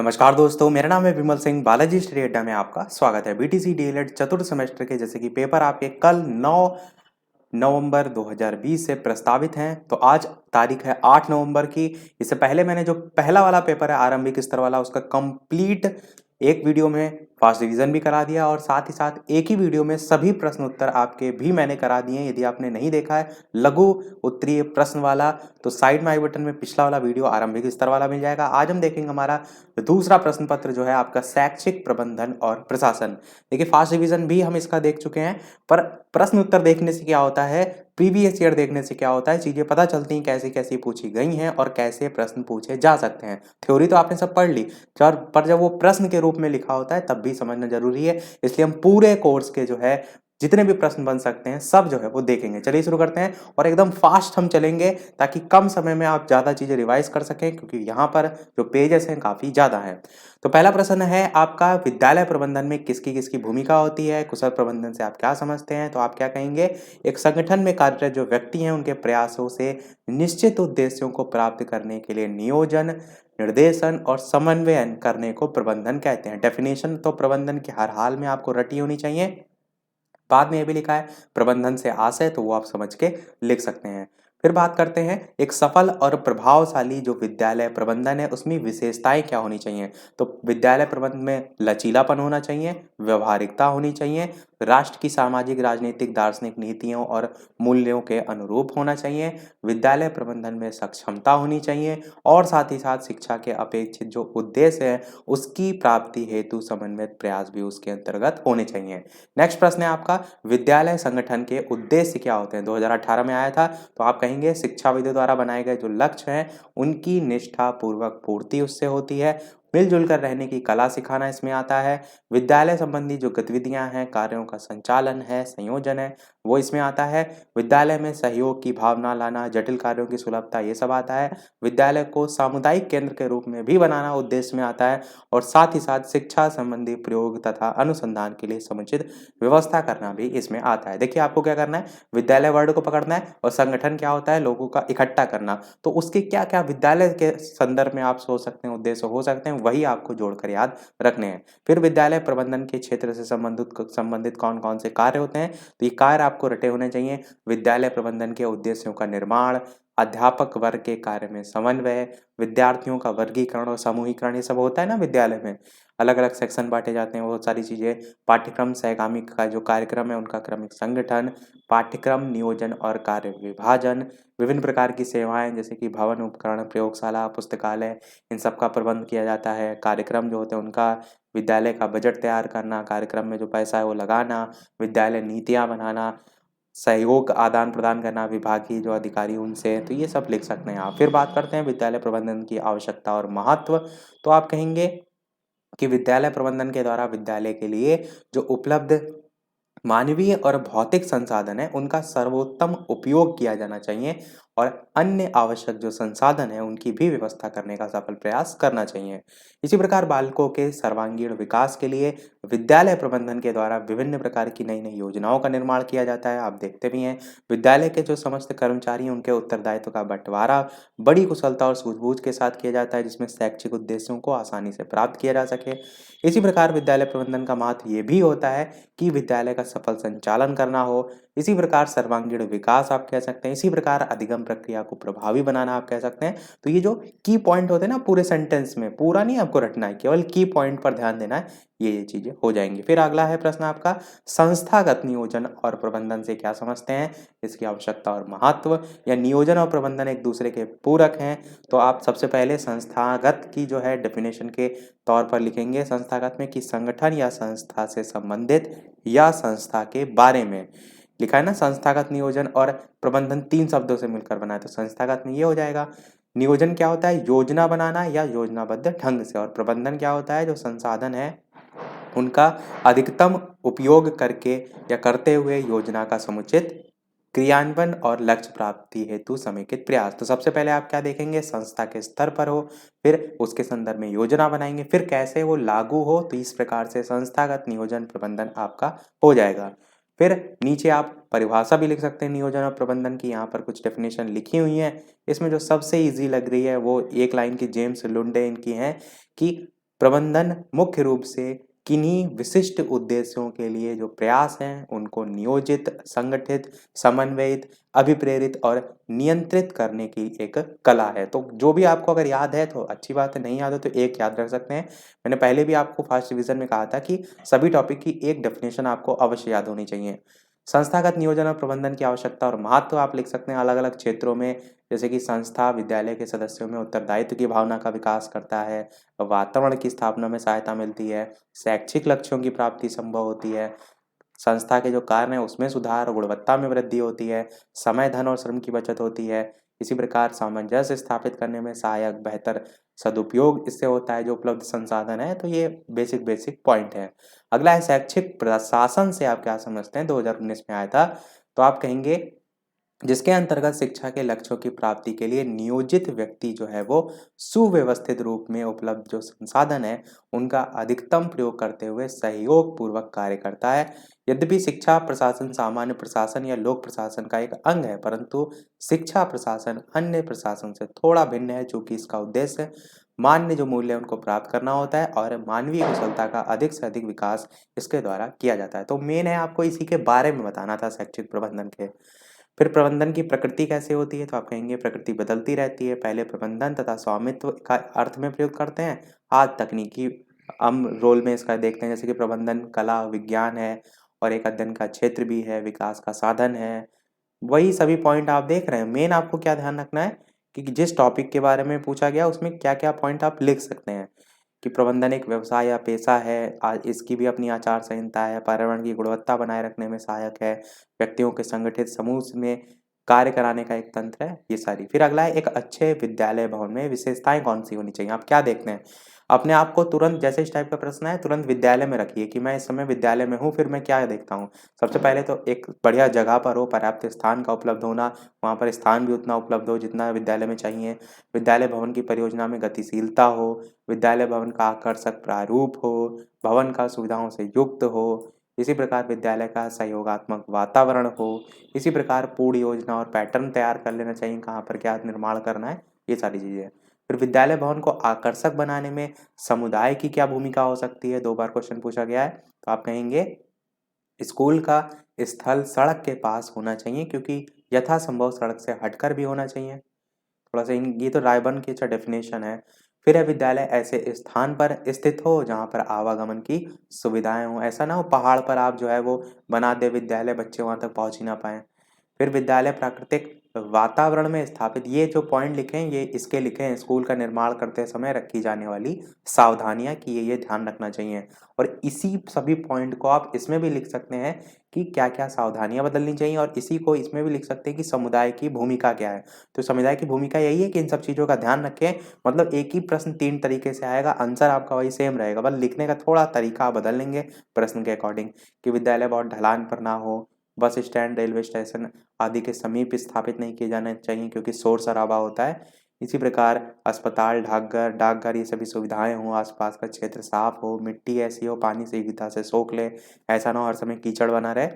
नमस्कार दोस्तों, मेरा नाम है विमल सिंह। बालाजी स्टडी अड्डा में आपका स्वागत है। बीटीसी डीएलएड चतुर्थ सेमेस्टर के जैसे कि पेपर आपके कल 9 नवंबर 2020 से प्रस्तावित हैं। तो आज तारीख है 8 नवंबर की। इससे पहले मैंने जो पहला वाला पेपर है आरंभिक स्तर वाला, उसका कंप्लीट एक वीडियो में फास्ट रिवीजन भी करा दिया और साथ ही साथ एक ही वीडियो में सभी प्रश्न उत्तर आपके भी मैंने करा दिए हैं। यदि आपने नहीं देखा है लघु उत्तरीय प्रश्न वाला, तो साइड में आई बटन में पिछला वाला वीडियो आरंभिक स्तर वाला मिल जाएगा। आज हम देखेंगे हमारा दूसरा प्रश्न पत्र जो है आपका शैक्षिक प्रबंधन और प्रशासन। देखिए, फास्ट रिवीजन भी हम इसका देख चुके हैं, पर प्रश्न उत्तर देखने से क्या होता है, प्रीवियस ईयर देखने से क्या होता है, चीजें पता चलती हैं कैसी कैसी पूछी गई हैं और कैसे प्रश्न पूछे जा सकते हैं। थ्योरी तो आपने सब पढ़ ली, पर जब वो प्रश्न के रूप में लिखा होता है तब भी समझना जरूरी है। इसलिए हम पूरे कोर्स के जो है जितने भी प्रश्न बन सकते हैं सब जो है वो देखेंगे। चलिए शुरू करते हैं और एकदम फास्ट हम चलेंगे ताकि कम समय में आप ज्यादा चीजें रिवाइज कर सकें, क्योंकि यहाँ पर जो पेजेस हैं काफी ज्यादा हैं। तो पहला प्रश्न है आपका, विद्यालय प्रबंधन में किसकी किसकी भूमिका होती है, कुशल प्रबंधन से आप क्या समझते हैं। तो आप क्या कहेंगे, एक संगठन में कार्यरत जो व्यक्ति हैं उनके प्रयासों से निश्चित उद्देश्यों को प्राप्त करने के लिए नियोजन, निर्देशन और समन्वयन करने को प्रबंधन कहते हैं। डेफिनेशन तो प्रबंधन की हर हाल में आपको रटी होनी चाहिए। बाद में ये भी लिखा है प्रबंधन से आशय, तो वो आप समझ के लिख सकते हैं। फिर बात करते हैं एक सफल और प्रभावशाली जो विद्यालय प्रबंधन है उसमें विशेषताएं क्या होनी चाहिए। तो विद्यालय प्रबंधन में लचीलापन होना चाहिए, व्यवहारिकता होनी चाहिए, राष्ट्र की सामाजिक राजनीतिक दार्शनिक नीतियों और मूल्यों के अनुरूप होना चाहिए, विद्यालय प्रबंधन में सक्षमता होनी चाहिए और साथ ही साथ शिक्षा के अपेक्षित जो उद्देश्य है उसकी प्राप्ति हेतु समन्वित प्रयास भी उसके अंतर्गत होने चाहिए। नेक्स्ट प्रश्न है आपका, विद्यालय संगठन के उद्देश्य क्या होते हैं। 2018 में आया था। तो आप कहेंगे शिक्षाविदों द्वारा बनाए गए जो लक्ष्य हैं उनकी निष्ठा पूर्वक पूर्ति उससे होती है, मिलजुल कर रहने की कला सिखाना इसमें आता है, विद्यालय संबंधी जो गतिविधियां हैं कार्यों का संचालन है, संयोजन है, वो इसमें आता है, विद्यालय में सहयोग की भावना लाना, जटिल कार्यों की सुलभता, ये सब आता है, विद्यालय को सामुदायिक केंद्र के रूप में भी बनाना उद्देश्य में आता है और साथ ही साथ शिक्षा संबंधी प्रयोग तथा अनुसंधान के लिए समुचित व्यवस्था करना भी इसमें आता है। देखिए, आपको क्या करना है, विद्यालय वर्ड को पकड़ना है और संगठन क्या होता है, लोगों का इकट्ठा करना। तो उसके क्या क्या विद्यालय के संदर्भ में आप सोच सकते हैं, उद्देश्य हो सकते हैं, वही आपको जोड़कर याद रखने हैं। फिर विद्यालय प्रबंधन के क्षेत्र से संबंधित कौन कौन से कार्य होते हैं, तो ये कार्य आपको रटे होने चाहिए। विद्यालय प्रबंधन के उद्देश्यों का निर्माण, अध्यापक वर्ग के कार्य में समन्वय, विद्यार्थियों का वर्गीकरण और समूहीकरण, ये सब होता है ना विद्यालय में, अलग अलग सेक्शन बांटे जाते हैं, वो सारी चीजें, पाठ्यक्रम सहगामी का जो कार्यक्रम है उनका क्रमिक संगठन, पाठ्यक्रम नियोजन और कार्य विभाजन, विभिन्न प्रकार की सेवाएं जैसे कि भवन उपकरण, प्रयोगशाला, पुस्तकालय, इन सब का प्रबंध किया जाता है। कार्यक्रम जो होते हैं उनका, विद्यालय का बजट तैयार करना, कार्यक्रम में जो पैसा है वो लगाना, विद्यालय नीतियां बनाना, सहयोग आदान प्रदान करना विभागीय जो अधिकारी उनसे, तो ये सब लिख सकते हैं आप। फिर बात करते हैं विद्यालय प्रबंधन की आवश्यकता और महत्व। तो आप कहेंगे कि विद्यालय प्रबंधन के द्वारा विद्यालय के लिए जो उपलब्ध मानवीय और भौतिक संसाधन है उनका सर्वोत्तम उपयोग किया जाना चाहिए और अन्य आवश्यक जो संसाधन है उनकी भी व्यवस्था करने का सफल प्रयास करना चाहिए। इसी प्रकार बालकों के सर्वांगीण विकास के लिए विद्यालय प्रबंधन के द्वारा विभिन्न प्रकार की नई नई योजनाओं का निर्माण किया जाता है। आप देखते भी हैं विद्यालय के जो समस्त कर्मचारी हैं उनके उत्तरदायित्व का बंटवारा बड़ी कुशलता और सूझबूझ के साथ किया जाता है, जिसमें शैक्षिक उद्देश्यों को आसानी से प्राप्त किया जा सके। इसी प्रकार विद्यालय प्रबंधन का महत्व ये भी होता है कि विद्यालय का सफल संचालन करना हो। इसी प्रकार सर्वांगीण विकास आप कह सकते हैं, इसी प्रकार अधिगम प्रक्रिया को प्रभावी बनाना आप कह सकते हैं। तो ये जो की पॉइंट होते हैं ना पूरे सेंटेंस में, पूरा नहीं आपको रटना है, केवल की पॉइंट पर ध्यान देना है, ये चीजें हो जाएंगी। फिर अगला है प्रश्न आपका, संस्थागत नियोजन और प्रबंधन से क्या समझते हैं, इसकी आवश्यकता और महत्व। या नियोजन और प्रबंधन एक दूसरे के पूरक हैं। तो आप सबसे पहले संस्थागत की जो है डेफिनेशन के तौर पर लिखेंगे, संस्थागत में कि संगठन या संस्था से संबंधित या संस्था के बारे में। लिखा है ना, संस्थागत नियोजन और प्रबंधन 3 शब्दों से मिलकर बना है, तो संस्थागत में ये हो जाएगा। नियोजन क्या होता है, योजना बनाना या योजनाबद्ध ढंग से, और प्रबंधन क्या होता है, जो संसाधन है उनका अधिकतम उपयोग करके या करते हुए योजना का समुचित क्रियान्वयन और लक्ष्य प्राप्ति हेतु समेकित प्रयास। तो सबसे पहले आप क्या देखेंगे, संस्था के स्तर पर हो, फिर उसके संदर्भ में योजना बनाएंगे, फिर कैसे वो लागू हो। तो इस प्रकार से संस्थागत नियोजन प्रबंधन आपका हो जाएगा। फिर नीचे आप परिभाषा भी लिख सकते हैं नियोजन और प्रबंधन की, यहाँ पर कुछ डेफिनेशन लिखी हुई है। इसमें जो सबसे इजी लग रही है वो एक लाइन की जेम्स लुंडे इनकी है कि प्रबंधन मुख्य रूप से किन्हीं विशिष्ट उद्देश्यों के लिए जो प्रयास हैं उनको नियोजित, संगठित, समन्वयित, अभिप्रेरित और नियंत्रित करने की एक कला है। तो जो भी आपको अगर याद है तो अच्छी बात है, नहीं याद है तो एक याद रख सकते हैं। मैंने पहले भी आपको फर्स्ट रिवीजन में कहा था कि सभी टॉपिक की एक डेफिनेशन आपको अवश्य याद होनी चाहिए। संस्थागत नियोजन और प्रबंधन की आवश्यकता और महत्व आप लिख सकते हैं अलग-अलग क्षेत्रों में, जैसे कि संस्था विद्यालय के सदस्यों में उत्तरदायित्व की भावना का विकास करता है, वातावरण की स्थापना में सहायता मिलती है, शैक्षिक लक्ष्यों की प्राप्ति संभव होती है, संस्था के जो कार्य हैं उसमें सुधार और गुणवत्ता में वृद्धि होती है, समय, धन और श्रम की बचत होती है। इसी प्रकार सामंजस्य स्थापित करने में सहायक, बेहतर सदुपयोग इससे होता है जो उपलब्ध संसाधन है। तो ये बेसिक पॉइंट है। अगला है शैक्षिक प्रशासन से आप क्या समझते हैं, 2019 में आया था। तो आप कहेंगे जिसके अंतर्गत शिक्षा के लक्ष्यों की प्राप्ति के लिए नियोजित व्यक्ति जो है वो सुव्यवस्थित रूप में उपलब्ध जो संसाधन है उनका अधिकतम प्रयोग करते हुए सहयोग पूर्वक कार्य करता है। यद्यपि शिक्षा प्रशासन सामान्य प्रशासन या लोक प्रशासन का एक अंग है, परंतु शिक्षा प्रशासन अन्य प्रशासन से थोड़ा भिन्न है, चूंकि इसका उद्देश्य मान्य जो मूल्य है उनको प्राप्त करना होता है और मानवीय कुशलता का अधिक से अधिक विकास इसके द्वारा किया जाता है। तो मेन है आपको इसी के बारे में बताना था शैक्षिक प्रबंधन के। फिर प्रबंधन की प्रकृति कैसे होती है, तो आप कहेंगे प्रकृति बदलती रहती है। पहले प्रबंधन तथा स्वामित्व का अर्थ में प्रयोग करते हैं, आज तकनीकी रोल में इसका देखते हैं, जैसे कि प्रबंधन कला विज्ञान है और एक अध्ययन का क्षेत्र भी है, विकास का साधन है। वही सभी पॉइंट आप देख रहे हैं। मेन आपको क्या ध्यान रखना है कि जिस टॉपिक के बारे में पूछा गया उसमें क्या क्या पॉइंट आप लिख सकते हैं कि प्रबंधन एक व्यवसाय या पेशा है, इसकी भी अपनी आचार संहिता है, पर्यावरण की गुणवत्ता बनाए रखने में सहायक है, व्यक्तियों के संगठित समूह में कार्य कराने का एक तंत्र है, ये सारी। फिर अगला है एक अच्छे विद्यालय भवन में विशेषताएं कौन सी होनी चाहिए। आप क्या देखते हैं अपने आप को तुरंत, जैसे इस टाइप का प्रश्न है तुरंत विद्यालय में रखिए कि मैं इस समय विद्यालय में हूँ, फिर मैं क्या देखता हूँ। सबसे पहले तो एक बढ़िया जगह पर हो, पर्याप्त स्थान का उपलब्ध होना, वहाँ पर स्थान भी उतना उपलब्ध हो जितना विद्यालय में चाहिए। विद्यालय भवन की परियोजना में गतिशीलता हो, विद्यालय भवन का आकर्षक प्रारूप हो, भवन का सुविधाओं से युक्त हो, इसी प्रकार विद्यालय का सहयोगात्मक वातावरण हो, इसी प्रकार पूर्ण योजना और पैटर्न तैयार कर लेना चाहिए कहाँ पर क्या निर्माण करना है, ये सारी चीज़ें। फिर विद्यालय भवन को आकर्षक बनाने में समुदाय की क्या भूमिका हो सकती है, 2 बार क्वेश्चन पूछा गया है। तो आप कहेंगे स्कूल का स्थल सड़क के पास होना चाहिए, क्योंकि यथासंभव सड़क से हटकर भी होना चाहिए। थोड़ा सा इन ये तो रायबर्न की अच्छा डेफिनेशन है। फिर है विद्यालय ऐसे स्थान पर स्थित हो जहाँ पर आवागमन की सुविधाएं हों, ऐसा ना हो पहाड़ पर आप जो है वो बना दे विद्यालय, बच्चे वहाँ तक पहुँच ही ना पाएँ। फिर विद्यालय प्राकृतिक वातावरण में स्थापित, ये जो पॉइंट लिखे हैं ये इसके लिखे हैं स्कूल का निर्माण करते समय रखी जाने वाली सावधानियां कि ये ध्यान रखना चाहिए। और इसी सभी पॉइंट को आप इसमें भी लिख सकते हैं कि क्या क्या सावधानियां बदलनी चाहिए, और इसी को इसमें भी लिख सकते हैं कि समुदाय की भूमिका क्या है। तो समुदाय की भूमिका यही है कि इन सब चीज़ों का ध्यान रखें। मतलब एक ही प्रश्न 3 तरीके से आएगा, आंसर आपका वही सेम रहेगा, बस लिखने का थोड़ा तरीका आप बदल लेंगे प्रश्न के अकॉर्डिंग। कि विद्यालय बहुत ढलान पर ना हो, बस स्टैंड, रेलवे स्टेशन आदि के समीप स्थापित नहीं किए जाने चाहिए क्योंकि शोर-शराबा होता है। इसी प्रकार अस्पताल, डाकघर ये सभी सुविधाएँ हों, आस-पास का क्षेत्र साफ हो, मिट्टी ऐसी हो पानी शीघ्रता से सोख ले, ऐसा ना हो हर समय कीचड़ बना रहे।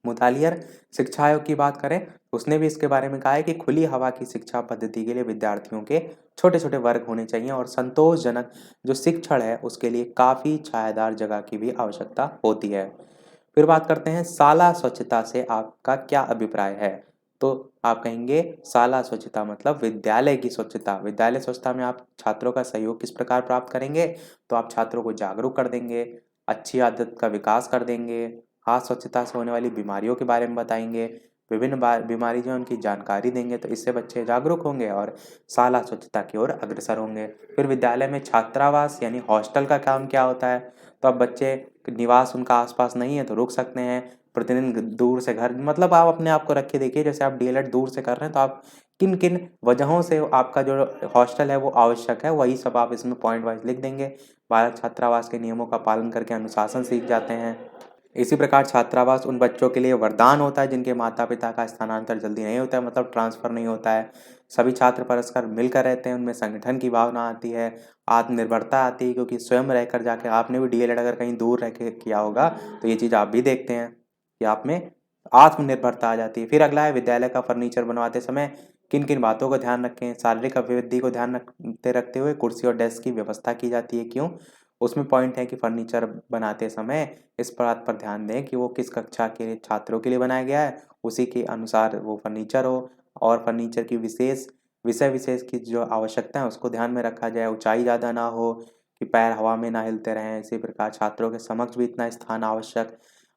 मुतालियर शिक्षा आयोग की बात करें, उसने भी इसके बारे में कहा है कि खुली हवा की शिक्षा पद्धति के लिए विद्यार्थियों के छोटे-छोटे वर्ग होने चाहिए और संतोषजनक जो शिक्षण है उसके लिए काफ़ी छायादार जगह की भी आवश्यकता होती है। फिर बात करते हैं शाला स्वच्छता से आपका क्या अभिप्राय है? तो आप कहेंगे शाला स्वच्छता मतलब विद्यालय की स्वच्छता। विद्यालय स्वच्छता में आप छात्रों का सहयोग किस प्रकार प्राप्त करेंगे? तो आप छात्रों को जागरूक कर देंगे, अच्छी आदत का विकास कर देंगे, हाथ स्वच्छता से होने वाली बीमारियों के बारे में बताएँगे, विभिन्न बीमारी जो है उनकी जानकारी देंगे, तो इससे बच्चे जागरूक होंगे और शाला स्वच्छता की ओर अग्रसर होंगे। फिर विद्यालय में छात्रावास यानी हॉस्टल का काम क्या होता है? तो अब बच्चे निवास उनका आस-पास नहीं है तो रुक सकते हैं। प्रतिदिन दूर से घर, मतलब आप अपने आप को रख के देखिए, जैसे आप डीएलएड दूर से कर रहे हैं तो आप किन-किन वजहों से आपका जो हॉस्टल है वो आवश्यक है, वही सब आप इसमें पॉइंट वाइज़ लिख देंगे। बालक छात्रावास के नियमों का पालन करके अनुशासन सीख जाते हैं। इसी प्रकार छात्रावास उन बच्चों के लिए वरदान होता है जिनके माता-पिता का स्थानांतर जल्दी नहीं होता है, मतलब ट्रांसफ़र नहीं होता है। सभी छात्र परस्पर मिलकर रहते हैं, उनमें संगठन की भावना आती है, आत्मनिर्भरता आती है, क्योंकि स्वयं रहकर जाके आपने भी डीएलएड अगर कहीं दूर रह के किया होगा, तो ये चीज़ आप भी देखते हैं कि आप में आत्मनिर्भरता आ जाती है। फिर अगला है विद्यालय का फर्नीचर बनवाते समय किन किन बातों का ध्यान रखें, शारीरिक अभिवृद्धि को ध्यान रखते रखते हुए कुर्सी और डेस्क की व्यवस्था की जाती है, क्यों? उसमें पॉइंट है कि फर्नीचर बनाते समय इस बात पर ध्यान दें कि वो किस कक्षा के छात्रों के लिए बनाया गया है, उसी के अनुसार वो फर्नीचर हो और फर्नीचर की विषय विशेष की जो आवश्यकता है उसको ध्यान में रखा जाए। ऊंचाई ज़्यादा ना हो कि पैर हवा में ना हिलते रहें। इसी प्रकार छात्रों के समक्ष भी इतना स्थान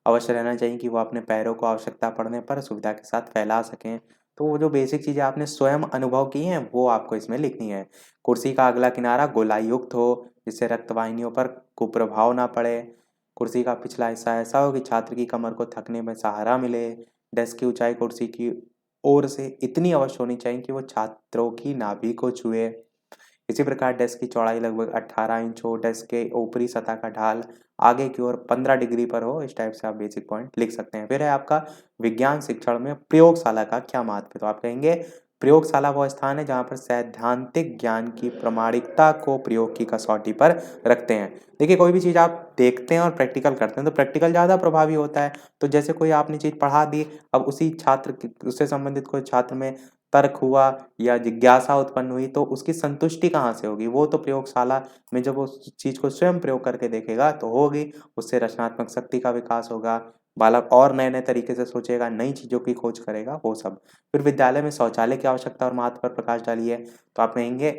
अवश्य रहना चाहिए कि वो अपने पैरों को आवश्यकता पड़ने पर सुविधा के साथ फैला सकें। तो वो जो बेसिक चीज़ें आपने स्वयं अनुभव की हैं वो आपको इसमें लिखनी है। कुर्सी का अगला किनारा गोलाई युक्त हो जिससे रक्तवाहिनियों पर कुप्रभाव ना पड़े। कुर्सी का पिछला हिस्सा ऐसा हो कि छात्र की कमर को थकने में सहारा मिले। डेस्क की ऊंचाई कुर्सी की ओर से इतनी अवश्य होनी चाहिए कि वो छात्रों की नाभि को छुए। इसी प्रकार डेस्क की चौड़ाई लगभग 18 इंच हो। डेस्क के ऊपरी सतह का ढाल आगे की ओर 15 डिग्री पर हो। इस टाइप से आप बेसिक पॉइंट लिख सकते हैं। फिर है आपका विज्ञान शिक्षण में प्रयोगशाला का क्या महत्व है? तो आप कहेंगे प्रयोगशाला वो स्थान है जहाँ पर सैद्धांतिक ज्ञान की प्रामाणिकता को प्रयोग की कसौटी पर रखते हैं। देखिए कोई भी चीज़ आप देखते हैं और प्रैक्टिकल करते हैं तो प्रैक्टिकल ज़्यादा प्रभावी होता है। तो जैसे कोई आपने चीज़ पढ़ा दी, अब उसी छात्र की उससे संबंधित कोई छात्र में तर्क हुआ या जिज्ञासा उत्पन्न हुई तो उसकी संतुष्टि कहाँ से होगी? वो तो प्रयोगशाला में जब वो उस चीज़ को स्वयं प्रयोग करके देखेगा तो होगी। उससे रचनात्मक शक्ति का विकास होगा। बालक और नए-नए तरीके से सोचेगा, नई चीज़ों की खोज करेगा, वो सब। फिर विद्यालय में शौचालय की आवश्यकता और महत्व पर प्रकाश डालिए। तो आप कहेंगे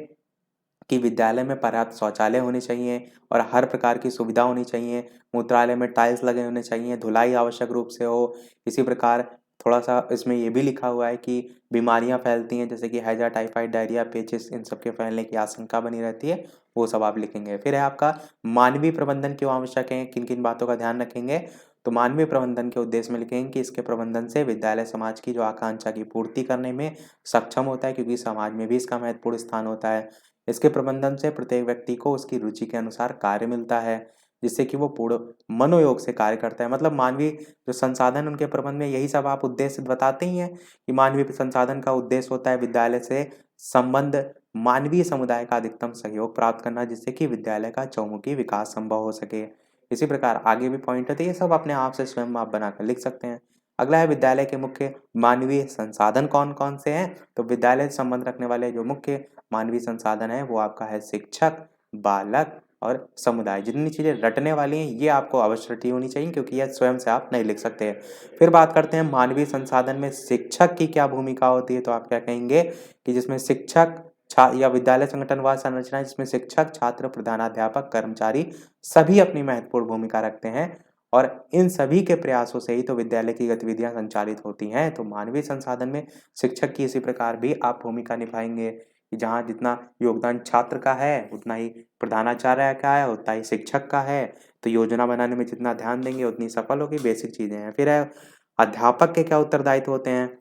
कि विद्यालय में पर्याप्त शौचालय होने चाहिए और हर प्रकार की सुविधा होनी चाहिए। मूत्रालय में टाइल्स लगे होने चाहिए, धुलाई आवश्यक रूप से हो। इसी प्रकार थोड़ा-सा इसमें ये भी लिखा हुआ है कि बीमारियाँ फैलती हैं जैसे कि हैजा, टाइफाइड, डायरिया, पेचिस इन सब के फैलने की आशंका बनी रहती है, वो सब आप लिखेंगे। फिर है आपका मानवीय प्रबंधन क्यों आवश्यक है, किन-किन बातों का ध्यान रखेंगे? तो मानवीय प्रबंधन के उद्देश्य में लिखेंगे कि इसके प्रबंधन से विद्यालय समाज की जो आकांक्षा की पूर्ति करने में सक्षम होता है क्योंकि समाज में भी इसका महत्वपूर्ण स्थान होता है। इसके प्रबंधन से प्रत्येक व्यक्ति को उसकी रुचि के अनुसार कार्य मिलता है, जिससे कि वो पूर्ण मनोयोग से कार्य करता है। मतलब मानवीय जो संसाधन उनके प्रबंध में यही सब आप उद्देश्य बताते ही हैं कि मानवीय संसाधन का उद्देश्य होता है विद्यालय से संबंध मानवीय समुदाय का अधिकतम सहयोग प्राप्त करना, जिससे कि विद्यालय का चहुमुखी विकास संभव हो सके। इसी प्रकार आगे भी पॉइंट है तो ये सब अपने आप से स्वयं आप बनाकर लिख सकते हैं। अगला है विद्यालय के मुख्य मानवीय संसाधन कौन-कौन से हैं? तो विद्यालय से संबंध रखने वाले जो मुख्य मानवीय संसाधन है वो आपका है शिक्षक, बालक और समुदाय। जितनी चीज़ें रटने वाली हैं ये आपको अवश्य रटी होनी चाहिए क्योंकि यह स्वयं से आप नहीं लिख सकते। फिर बात करते हैं मानवीय संसाधन में शिक्षक की क्या भूमिका होती है? तो आप क्या कहेंगे कि जिसमें शिक्षक छा या विद्यालय संगठन व संरचना है जिसमें शिक्षक, छात्र, प्रधानाध्यापक, कर्मचारी सभी अपनी महत्वपूर्ण भूमिका रखते हैं और इन सभी के प्रयासों से ही तो विद्यालय की गतिविधियाँ संचालित होती हैं। तो मानवीय संसाधन में शिक्षक की इसी प्रकार भी आप भूमिका निभाएँगे कि जहाँ जितना योगदान छात्र का है, उतना ही प्रधानाचार्य का है, उतना ही शिक्षक का है। तो योजना बनाने में जितना ध्यान देंगे उतनी सफल होगी, बेसिक चीज़ें हैं। फिर है अध्यापक के क्या उत्तरदायित्व होते हैं?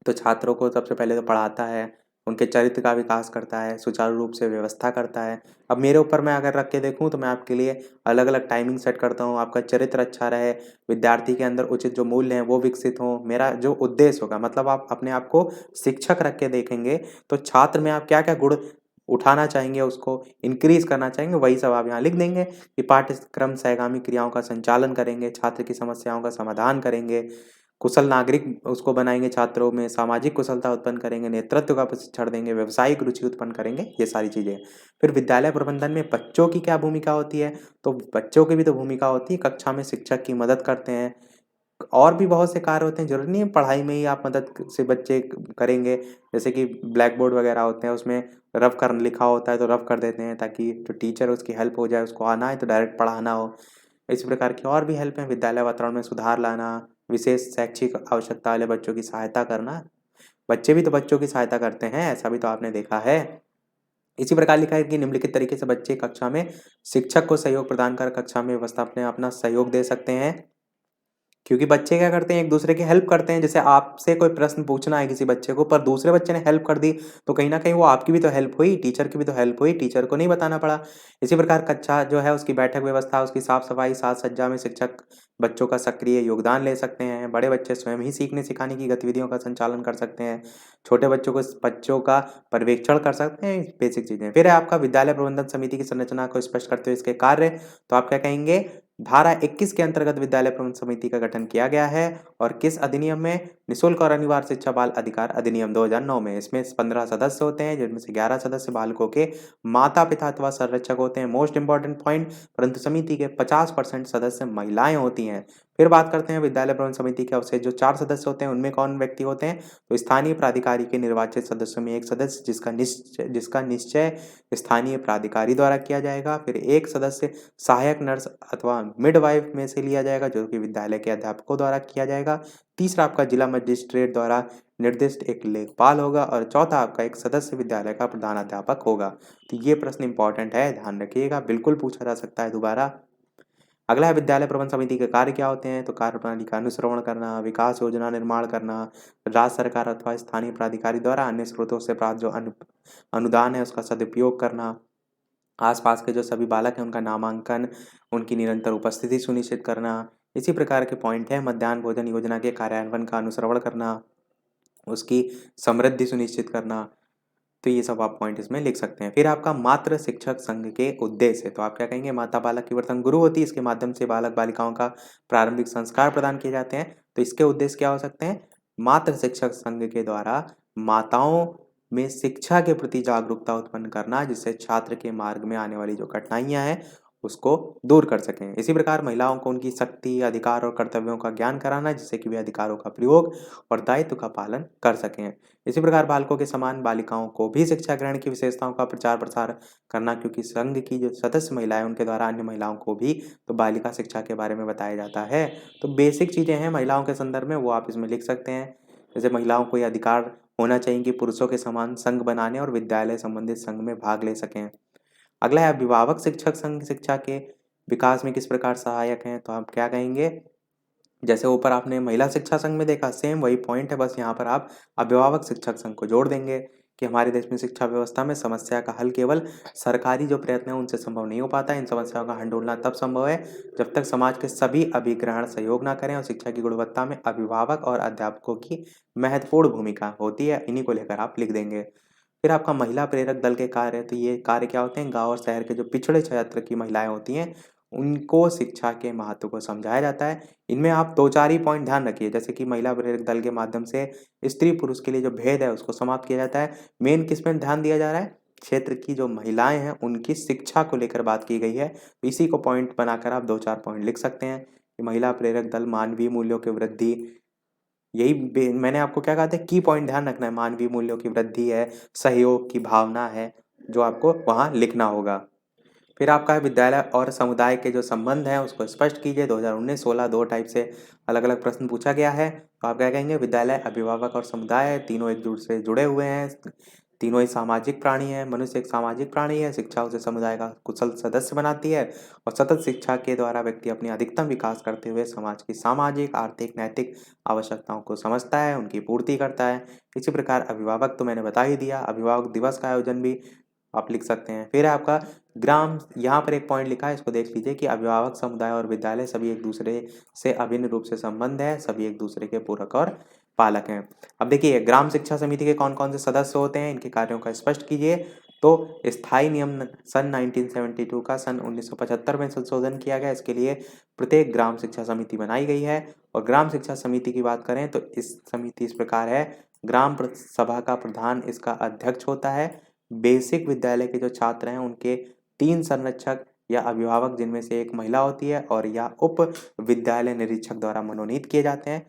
तो छात्रों को सबसे पहले तो पढ़ाता है, उनके चरित्र का विकास करता है, सुचारू रूप से व्यवस्था करता है। अब मेरे ऊपर मैं अगर रख के देखूँ तो मैं आपके लिए अलग-अलग टाइमिंग सेट करता हूँ, आपका चरित्र अच्छा रहे, विद्यार्थी के अंदर उचित जो मूल्य हैं वो विकसित हों। मेरा जो उद्देश्य होगा मतलब आप अपने आप को शिक्षक रख के देखेंगे, तो छात्र में आप क्या-क्या गुण उठाना चाहेंगे, उसको इंक्रीज़ करना चाहेंगे, वही सब आप यहाँ लिख देंगे कि पाठ्यक्रम सहगामी क्रियाओं का संचालन करेंगे, छात्र की समस्याओं का समाधान करेंगे, कुशल नागरिक उसको बनाएँगे छात्रों में, सामाजिक कुशलता उत्पन्न करेंगे, नेतृत्व का प्रशिक्षण देंगे, व्यावसायिक रुचि उत्पन्न करेंगे, ये सारी चीज़ें। फिर विद्यालय प्रबंधन में बच्चों की क्या भूमिका होती है? तो बच्चों की भी तो भूमिका होती है, कक्षा में शिक्षक की मदद करते हैं। और भी बहुत से कार्य होते हैं, ज़रूरी नहीं है पढ़ाई में ही आप मदद से बच्चे करेंगे। जैसे कि ब्लैक बोर्ड वगैरह होते हैं, उसमें रफ कर लिखा होता है तो रफ कर देते हैं ताकि जो टीचर है उसकी हेल्प हो जाए, उसको आना है तो डायरेक्ट पढ़ाना हो। इस प्रकार की और भी हेल्प है, विद्यालय वातावरण में सुधार लाना, विशेष शैक्षिक आवश्यकता वाले बच्चों की सहायता करना। बच्चे भी तो बच्चों की सहायता करते हैं, ऐसा भी तो आपने देखा है। इसी प्रकार लिखा है कि निम्नलिखित तरीके से बच्चे कक्षा में शिक्षक को सहयोग प्रदान कर कक्षा में व्यवस्था में अपना सहयोग दे सकते हैं। क्योंकि बच्चे क्या करते हैं एक-दूसरे की हेल्प करते हैं, जैसे आपसे कोई प्रश्न पूछना है किसी बच्चे को पर दूसरे बच्चे ने हेल्प कर दी, तो कहीं न कहीं वो आपकी भी तो हेल्प हुई, टीचर की भी तो हेल्प हुई, टीचर को नहीं बताना पड़ा। इसी प्रकार कक्षा जो है उसकी बैठक व्यवस्था, उसकी साफ-सफाई, साज-सज्जा में शिक्षक बच्चों का सक्रिय योगदान ले सकते हैं। बड़े बच्चे स्वयं ही सीखने-सिखाने की गतिविधियों का संचालन कर सकते हैं। छोटे बच्चों का पर्यवेक्षण कर सकते हैं, बेसिक चीज़ें। फिर है आपका विद्यालय प्रबंधन समिति की संरचना को स्पष्ट करते हुए इसके कार्य, तो आप क्या कहेंगे धारा 21 के अंतर्गत विद्यालय प्रबंधन समिति का गठन किया गया है और किस अधिनियम में? निःशुल्क और अनिवार्य शिक्षा बाल अधिकार अधिनियम 2009 में। इसमें 15 सदस्य होते हैं, जिनमें से 11 सदस्य बालकों के माता पिता अथवा संरक्षक होते हैं। मोस्ट इंपॉर्टेंट पॉइंट, परंतु समिति के 50% सदस्य महिलाएं होती हैं। फिर बात करते हैं विद्यालय प्रबंधन समिति के अवशेष जो 4 सदस्य होते हैं, उनमें कौन व्यक्ति होते हैं? तो स्थानीय प्राधिकारी के निर्वाचित सदस्यों में एक सदस्य जिसका निश्चय स्थानीय प्राधिकारी द्वारा किया जाएगा। फिर एक सदस्य सहायक नर्स अथवा मिडवाइफ में से लिया जाएगा, जो कि विद्यालय के अध्यापकों द्वारा किया जाएगा। तीसरा आपका जिला मजिस्ट्रेट द्वारा निर्दिष्ट एक लेखपाल होगा और चौथा आपका एक सदस्य विद्यालय का प्रधानाध्यापक होगा। तो ये प्रश्न इंपॉर्टेंट है, ध्यान रखिएगा, बिल्कुल पूछा जा सकता है दोबारा। अगला है विद्यालय प्रबंधन समिति के कार्य क्या होते हैं? तो कार्यप्रणाली का अनुश्रवण करना, विकास योजना निर्माण करना, राज्य सरकार अथवा स्थानीय प्राधिकारी द्वारा अन्य स्रोतों से प्राप्त जो अनुदान है उसका सदुपयोग करना, आसपास के जो सभी बालक हैं उनका नामांकन, उनकी निरंतर उपस्थिति सुनिश्चित करना। इसी प्रकार के पॉइंट है। मध्याह्न भोजन योजना के कार्यान्वयन का अनुश्रवण करना, उसकी समृद्धि सुनिश्चित करना। तो ये सब आप पॉइंट इसमें लिख सकते हैं। फिर आपका मातृ शिक्षक संघ के उद्देश्य, तो आप क्या कहेंगे? माता बालक की वर्तन गुरु होती है, इसके माध्यम से बालक बालिकाओं का प्रारंभिक संस्कार प्रदान किए जाते हैं। तो इसके उद्देश्य क्या हो सकते हैं? मातृ शिक्षक संघ के द्वारा माताओं में शिक्षा के प्रति जागरूकता उत्पन्न करना, जिससे छात्र के मार्ग में आने वाली जो कठिनाइयां हैं उसको दूर कर सकें। इसी प्रकार महिलाओं को उनकी शक्ति, अधिकार और कर्तव्यों का ज्ञान कराना, जिससे कि वे अधिकारों का प्रयोग और दायित्व का पालन कर सकें। इसी प्रकार बालकों के समान बालिकाओं को भी शिक्षा ग्रहण की विशेषताओं का प्रचार प्रसार करना, क्योंकि संघ की जो सदस्य महिलाएं उनके द्वारा अन्य महिलाओं को भी तो बालिका शिक्षा के बारे में बताया जाता है। तो बेसिक चीजें हैं महिलाओं के संदर्भ में, वो आप इसमें लिख सकते हैं। जैसे महिलाओं को ये अधिकार होना चाहिए कि पुरुषों के समान संघ बनाने और विद्यालय संबंधित संघ में भाग ले सकें। अगला है अभिभावक शिक्षक संघ शिक्षा के विकास में किस प्रकार सहायक हैं? तो आप क्या कहेंगे? जैसे ऊपर आपने महिला शिक्षा संघ में देखा, सेम वही पॉइंट है, बस यहाँ पर आप अभिभावक शिक्षक संघ को जोड़ देंगे कि हमारे देश में शिक्षा व्यवस्था में समस्या का हल केवल सरकारी जो प्रयत्न है उनसे संभव नहीं हो पाता। इन समस्याओं का हल ढूंढना तब संभव है जब तक समाज के सभी अभिग्रहण सहयोग ना करें, और शिक्षा की गुणवत्ता में अभिभावक और अध्यापकों की महत्वपूर्ण भूमिका होती है। इन्हीं को लेकर आप लिख देंगे। फिर आपका महिला प्रेरक दल के कार्य, तो ये कार्य क्या होते हैं? गांव और शहर के जो पिछड़े क्षेत्र की महिलाएं होती हैं उनको शिक्षा के महत्व को समझाया जाता है। इनमें आप 2-4 ही पॉइंट ध्यान रखिए, जैसे कि महिला प्रेरक दल के माध्यम से स्त्री पुरुष के लिए जो भेद है उसको समाप्त किया जाता है। मेन किस में ध्यान दिया जा रहा है? क्षेत्र की जो महिलाएं हैं उनकी शिक्षा को लेकर बात की गई है। तो इसी को पॉइंट बनाकर आप 2-4 पॉइंट लिख सकते हैं कि महिला प्रेरक दल मानवीय मूल्यों की वृद्धि, यही मैंने आपको क्या कहा था? की पॉइंट ध्यान रखना है, मानवीय मूल्यों की वृद्धि है, सहयोग की भावना है, जो आपको वहाँ लिखना होगा। फिर आपका है विद्यालय और समुदाय के जो संबंध हैं उसको स्पष्ट कीजिए। 2019-16 दो टाइप से अलग-अलग प्रश्न पूछा गया है। तो आप क्या कहेंगे? विद्यालय, अभिभावक और समुदाय तीनों एक दूसरे से जुड़े हुए हैं। तीनों ही सामाजिक प्राणी हैं। मनुष्य एक सामाजिक प्राणी है। शिक्षा उसे समुदाय का कुशल सदस्य बनाती है और सतत शिक्षा के द्वारा व्यक्ति अपनी अधिकतम विकास करते हुए समाज की सामाजिक, आर्थिक, नैतिक आवश्यकताओं को समझता है, उनकी पूर्ति करता है। इसी प्रकार अभिभावक तो मैंने बता ही दिया। अभिभावक दिवस का आयोजन भी आप लिख सकते हैं। फिर आपका ग्राम, यहाँ पर एक पॉइंट लिखा है, इसको देख लीजिए कि अभिभावक, समुदाय और विद्यालय सभी एक दूसरे से अभिन्न रूप से संबंध है, सभी एक दूसरे के पूरक और पालक हैं। अब देखिए ग्राम शिक्षा समिति के कौन कौन से सदस्य होते हैं, इनके कार्यों का स्पष्ट कीजिए। तो स्थायी नियम सन 1972 का सन 1975 में संशोधन किया गया, इसके लिए प्रत्येक ग्राम शिक्षा समिति बनाई गई है। और ग्राम शिक्षा समिति की बात करें तो इस समिति इस प्रकार है। ग्राम सभा का प्रधान इसका अध्यक्ष होता है। बेसिक विद्यालय के जो छात्र हैं उनके 3 संरक्षक या अभिभावक, जिनमें से एक महिला होती है, और या उप विद्यालय निरीक्षक द्वारा मनोनीत किए जाते हैं।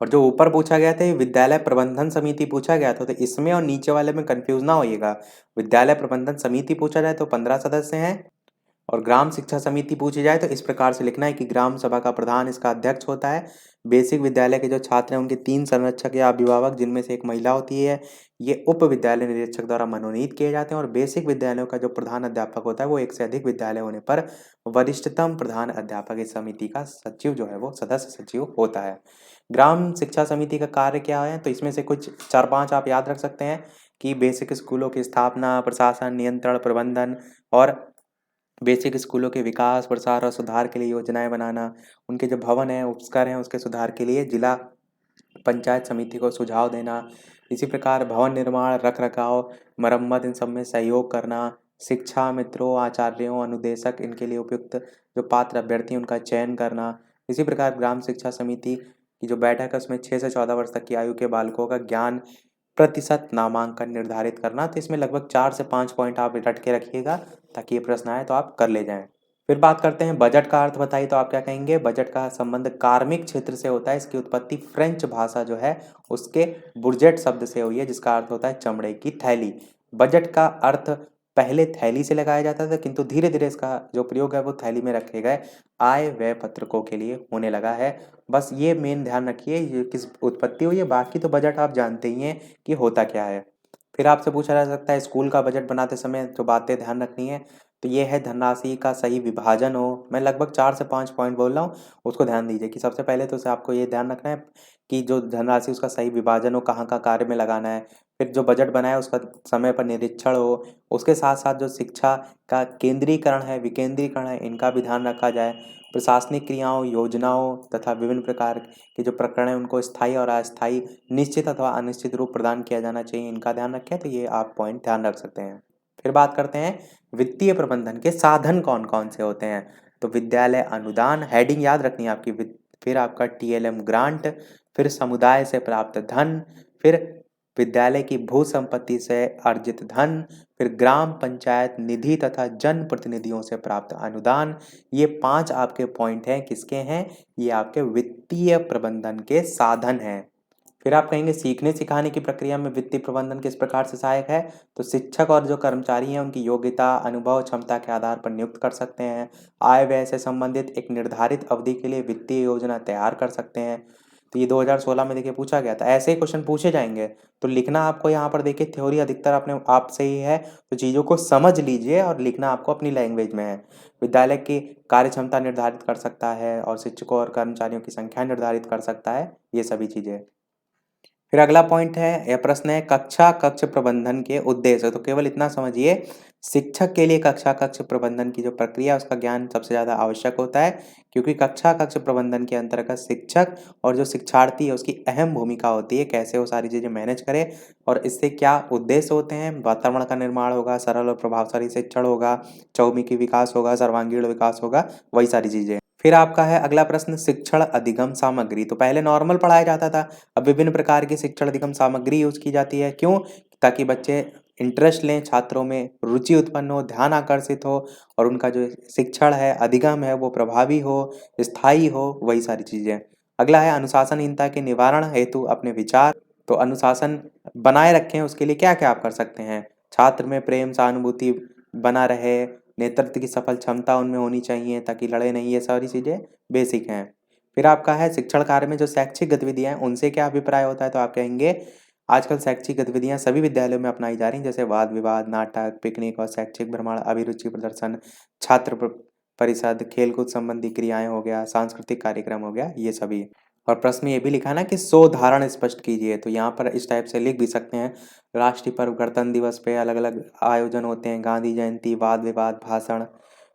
और जो ऊपर पूछा गया था ये विद्यालय प्रबंधन समिति पूछा गया था, तो इसमें और नीचे वाले में कंफ्यूज ना होइएगा। विद्यालय प्रबंधन समिति पूछा जाए तो 15 सदस्य हैं, और ग्राम शिक्षा समिति पूछी जाए तो इस प्रकार से लिखना है कि ग्राम सभा का प्रधान इसका अध्यक्ष होता है। बेसिक विद्यालय के जो छात्र हैं उनके 3 संरक्षक या अभिभावक, जिनमें से एक महिला होती है, ये उप विद्यालय निरीक्षक द्वारा मनोनीत किए जाते हैं। और बेसिक विद्यालयों का जो प्रधान अध्यापक होता है वो एक से अधिक विद्यालय होने पर वरिष्ठतम प्रधान अध्यापक इस समिति का सचिव जो है वो सदस्य सचिव होता है। ग्राम शिक्षा समिति का कार्य क्या है? तो इसमें से कुछ 4-5 आप याद रख सकते हैं कि बेसिक स्कूलों की स्थापना, प्रशासन, नियंत्रण, प्रबंधन और बेसिक स्कूलों के विकास, प्रसार और सुधार के लिए योजनाएं बनाना, उनके जो भवन हैं, उपस्कर हैं, उसके सुधार के लिए जिला पंचायत समिति को सुझाव देना। इसी प्रकार भवन निर्माण, रख रखाव, मरम्मत, इन सब में सहयोग करना, शिक्षा मित्रों, आचार्यों, अनुदेशक इनके लिए उपयुक्त जो पात्र अभ्यर्थी हैं उनका चयन करना। इसी प्रकार ग्राम शिक्षा समिति की जो बैठक है उसमें 6 से 14 वर्ष तक की आयु के बालकों का ज्ञान प्रतिशत नामांकन निर्धारित करना। तो इसमें लगभग 4 से 5 पॉइंट आप रट के रखिएगा ताकि ये प्रश्न आए तो आप कर ले जाएँ। फिर बात करते हैं बजट का अर्थ बताइए, तो आप क्या कहेंगे? बजट का संबंध कार्मिक क्षेत्र से होता है। इसकी उत्पत्ति फ्रेंच भाषा जो है उसके बुर्जेट शब्द से हुई है जिसका अर्थ होता है चमड़े की थैली। बजट का अर्थ पहले थैली से लगाया जाता था किंतु धीरे धीरे इसका जो प्रयोग है वो थैली में रखे गए आय व्यय पत्रकों के लिए होने लगा है। बस ये मेन ध्यान रखिए ये किस उत्पत्ति हुई है, बाकी तो बजट आप जानते ही हैं कि होता क्या है। फिर आपसे पूछा जा सकता है स्कूल का बजट बनाते समय जो बातें ध्यान रखनी है, तो ये है धनराशि का सही विभाजन हो। मैं लगभग 4 से 5 पॉइंट बोल रहा हूँ, उसको ध्यान दीजिए कि सबसे पहले तो उसे आपको ये ध्यान रखना है कि जो धनराशि उसका सही विभाजन हो, कहाँ-कहाँ कार्य में लगाना है। फिर जो बजट बनाया उसका समय पर निरीक्षण हो, उसके साथ-साथ जो शिक्षा का केंद्रीकरण है, विकेंद्रीकरण है, इनका भी ध्यान रखा जाए। प्रशासनिक क्रियाओं, योजनाओं तथा विभिन्न प्रकार के जो प्रकरण हैं उनको स्थायी और अस्थायी निश्चित अथवा अनिश्चित रूप प्रदान किया जाना चाहिए, इनका ध्यान रखें। तो ये आप पॉइंट ध्यान रख सकते हैं। फिर बात करते हैं वित्तीय प्रबंधन के साधन कौन-कौन से होते हैं। तो विद्यालय अनुदान, हेडिंग याद रखनी है आपकी। फिर आपका टीएलएम ग्रांट, फिर समुदाय से प्राप्त धन, फिर विद्यालय की भू संपत्ति से अर्जित धन, फिर ग्राम पंचायत निधि तथा जन प्रतिनिधियों से प्राप्त अनुदान। ये 5 आपके पॉइंट हैं, किसके हैं? ये आपके वित्तीय प्रबंधन के साधन हैं। फिर आप कहेंगे सीखने सिखाने की प्रक्रिया में वित्तीय प्रबंधन किस प्रकार से सहायक है? तो शिक्षक और जो कर्मचारी हैं उनकी योग्यता, अनुभव, क्षमता के आधार पर नियुक्त कर सकते हैं। आय व्यय से संबंधित एक निर्धारित अवधि के लिए वित्तीय योजना तैयार कर सकते हैं। तो ये 2016 में देखिए पूछा गया था। ऐसे ही क्वेश्चन पूछे जाएंगे। तो लिखना आपको यहाँ पर देखिए थ्योरी अधिकतर अपने आप से ही है, तो चीज़ों को समझ लीजिए और लिखना आपको अपनी लैंग्वेज में है। विद्यालय की कार्य क्षमता निर्धारित कर सकता है और शिक्षकों और कर्मचारियों की संख्या निर्धारित कर सकता है, ये सभी चीज़ें। फिर अगला पॉइंट है या प्रश्न है कक्षा कक्ष प्रबंधन के उद्देश्य। तो केवल इतना समझिए शिक्षक के लिए कक्षा कक्ष प्रबंधन की जो प्रक्रिया है उसका ज्ञान सबसे ज़्यादा आवश्यक होता है, क्योंकि कक्षा कक्ष प्रबंधन के अंतर्गत शिक्षक और जो शिक्षार्थी है उसकी अहम भूमिका होती है, कैसे वो सारी चीज़ें मैनेज करे और इससे क्या उद्देश्य होते हैं। वातावरण का निर्माण होगा, सरल और प्रभावशाली शिक्षण होगा, चहुमुखी विकास होगा, सर्वांगीण विकास होगा, वही सारी चीज़ें। फिर आपका है अगला प्रश्न शिक्षण अधिगम सामग्री। तो पहले नॉर्मल पढ़ाया जाता था, अब विभिन्न प्रकार की शिक्षण अधिगम सामग्री यूज़ की जाती है। क्यों? ताकि बच्चे इंटरेस्ट लें, छात्रों में रुचि उत्पन्न हो, ध्यान आकर्षित हो और उनका जो शिक्षण है, अधिगम है वो प्रभावी हो, स्थायी हो, वही सारी चीज़ें। अगला है अनुशासनहीनता के निवारण हेतु अपने विचार। तो अनुशासन बनाए रखें उसके लिए क्या-क्या आप कर सकते हैं? छात्र में प्रेम, सहानुभूति बना रहे, नेतृत्व की सफल क्षमता उनमें होनी चाहिए ताकि लड़े नहीं, ये सारी चीज़ें बेसिक हैं। फिर आपका है शिक्षण कार्य में जो शैक्षिक गतिविधियाँ हैं उनसे क्या अभिप्राय होता है? तो आप कहेंगे आजकल शैक्षिक गतिविधियाँ सभी विद्यालयों में अपनाई जा रही हैं, जैसे वाद विवाद, नाटक, पिकनिक और शैक्षिक भ्रमण, अभिरुचि प्रदर्शन, छात्र परिषद, खेलकूद संबंधी क्रियाएं हो गया, सांस्कृतिक कार्यक्रम हो गया, ये सभी। और प्रश्न में ये भी लिखा है ना कि सोधारण स्पष्ट कीजिए, तो यहाँ पर इस टाइप से लिख भी सकते हैं। राष्ट्रीय पर्व, गणतंत्र दिवस पे अलग अलग आयोजन होते हैं, गांधी जयंती, वाद विवाद, भाषण।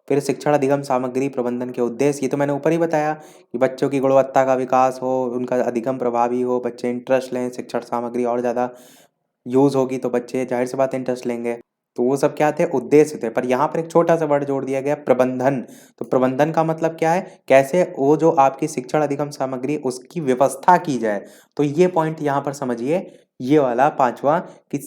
फिर शिक्षण अधिगम सामग्री प्रबंधन के उद्देश्य, ये तो मैंने ऊपर ही बताया कि बच्चों की गुणवत्ता का विकास हो, उनका अधिगम प्रभावी हो, बच्चे इंटरेस्ट लें, शिक्षण सामग्री और ज़्यादा यूज़ होगी तो बच्चे ज़ाहिर सी बात है इंटरेस्ट लेंगे। तो वो सब क्या थे? उद्देश्य थे। पर यहाँ पर एक छोटा-सा वर्ड जोड़ दिया गया प्रबंधन। तो प्रबंधन का मतलब क्या है? कैसे वो जो आपकी शिक्षण अधिगम सामग्री उसकी व्यवस्था की जाए। तो ये पॉइंट यहाँ पर समझिए, ये वाला 5वां कि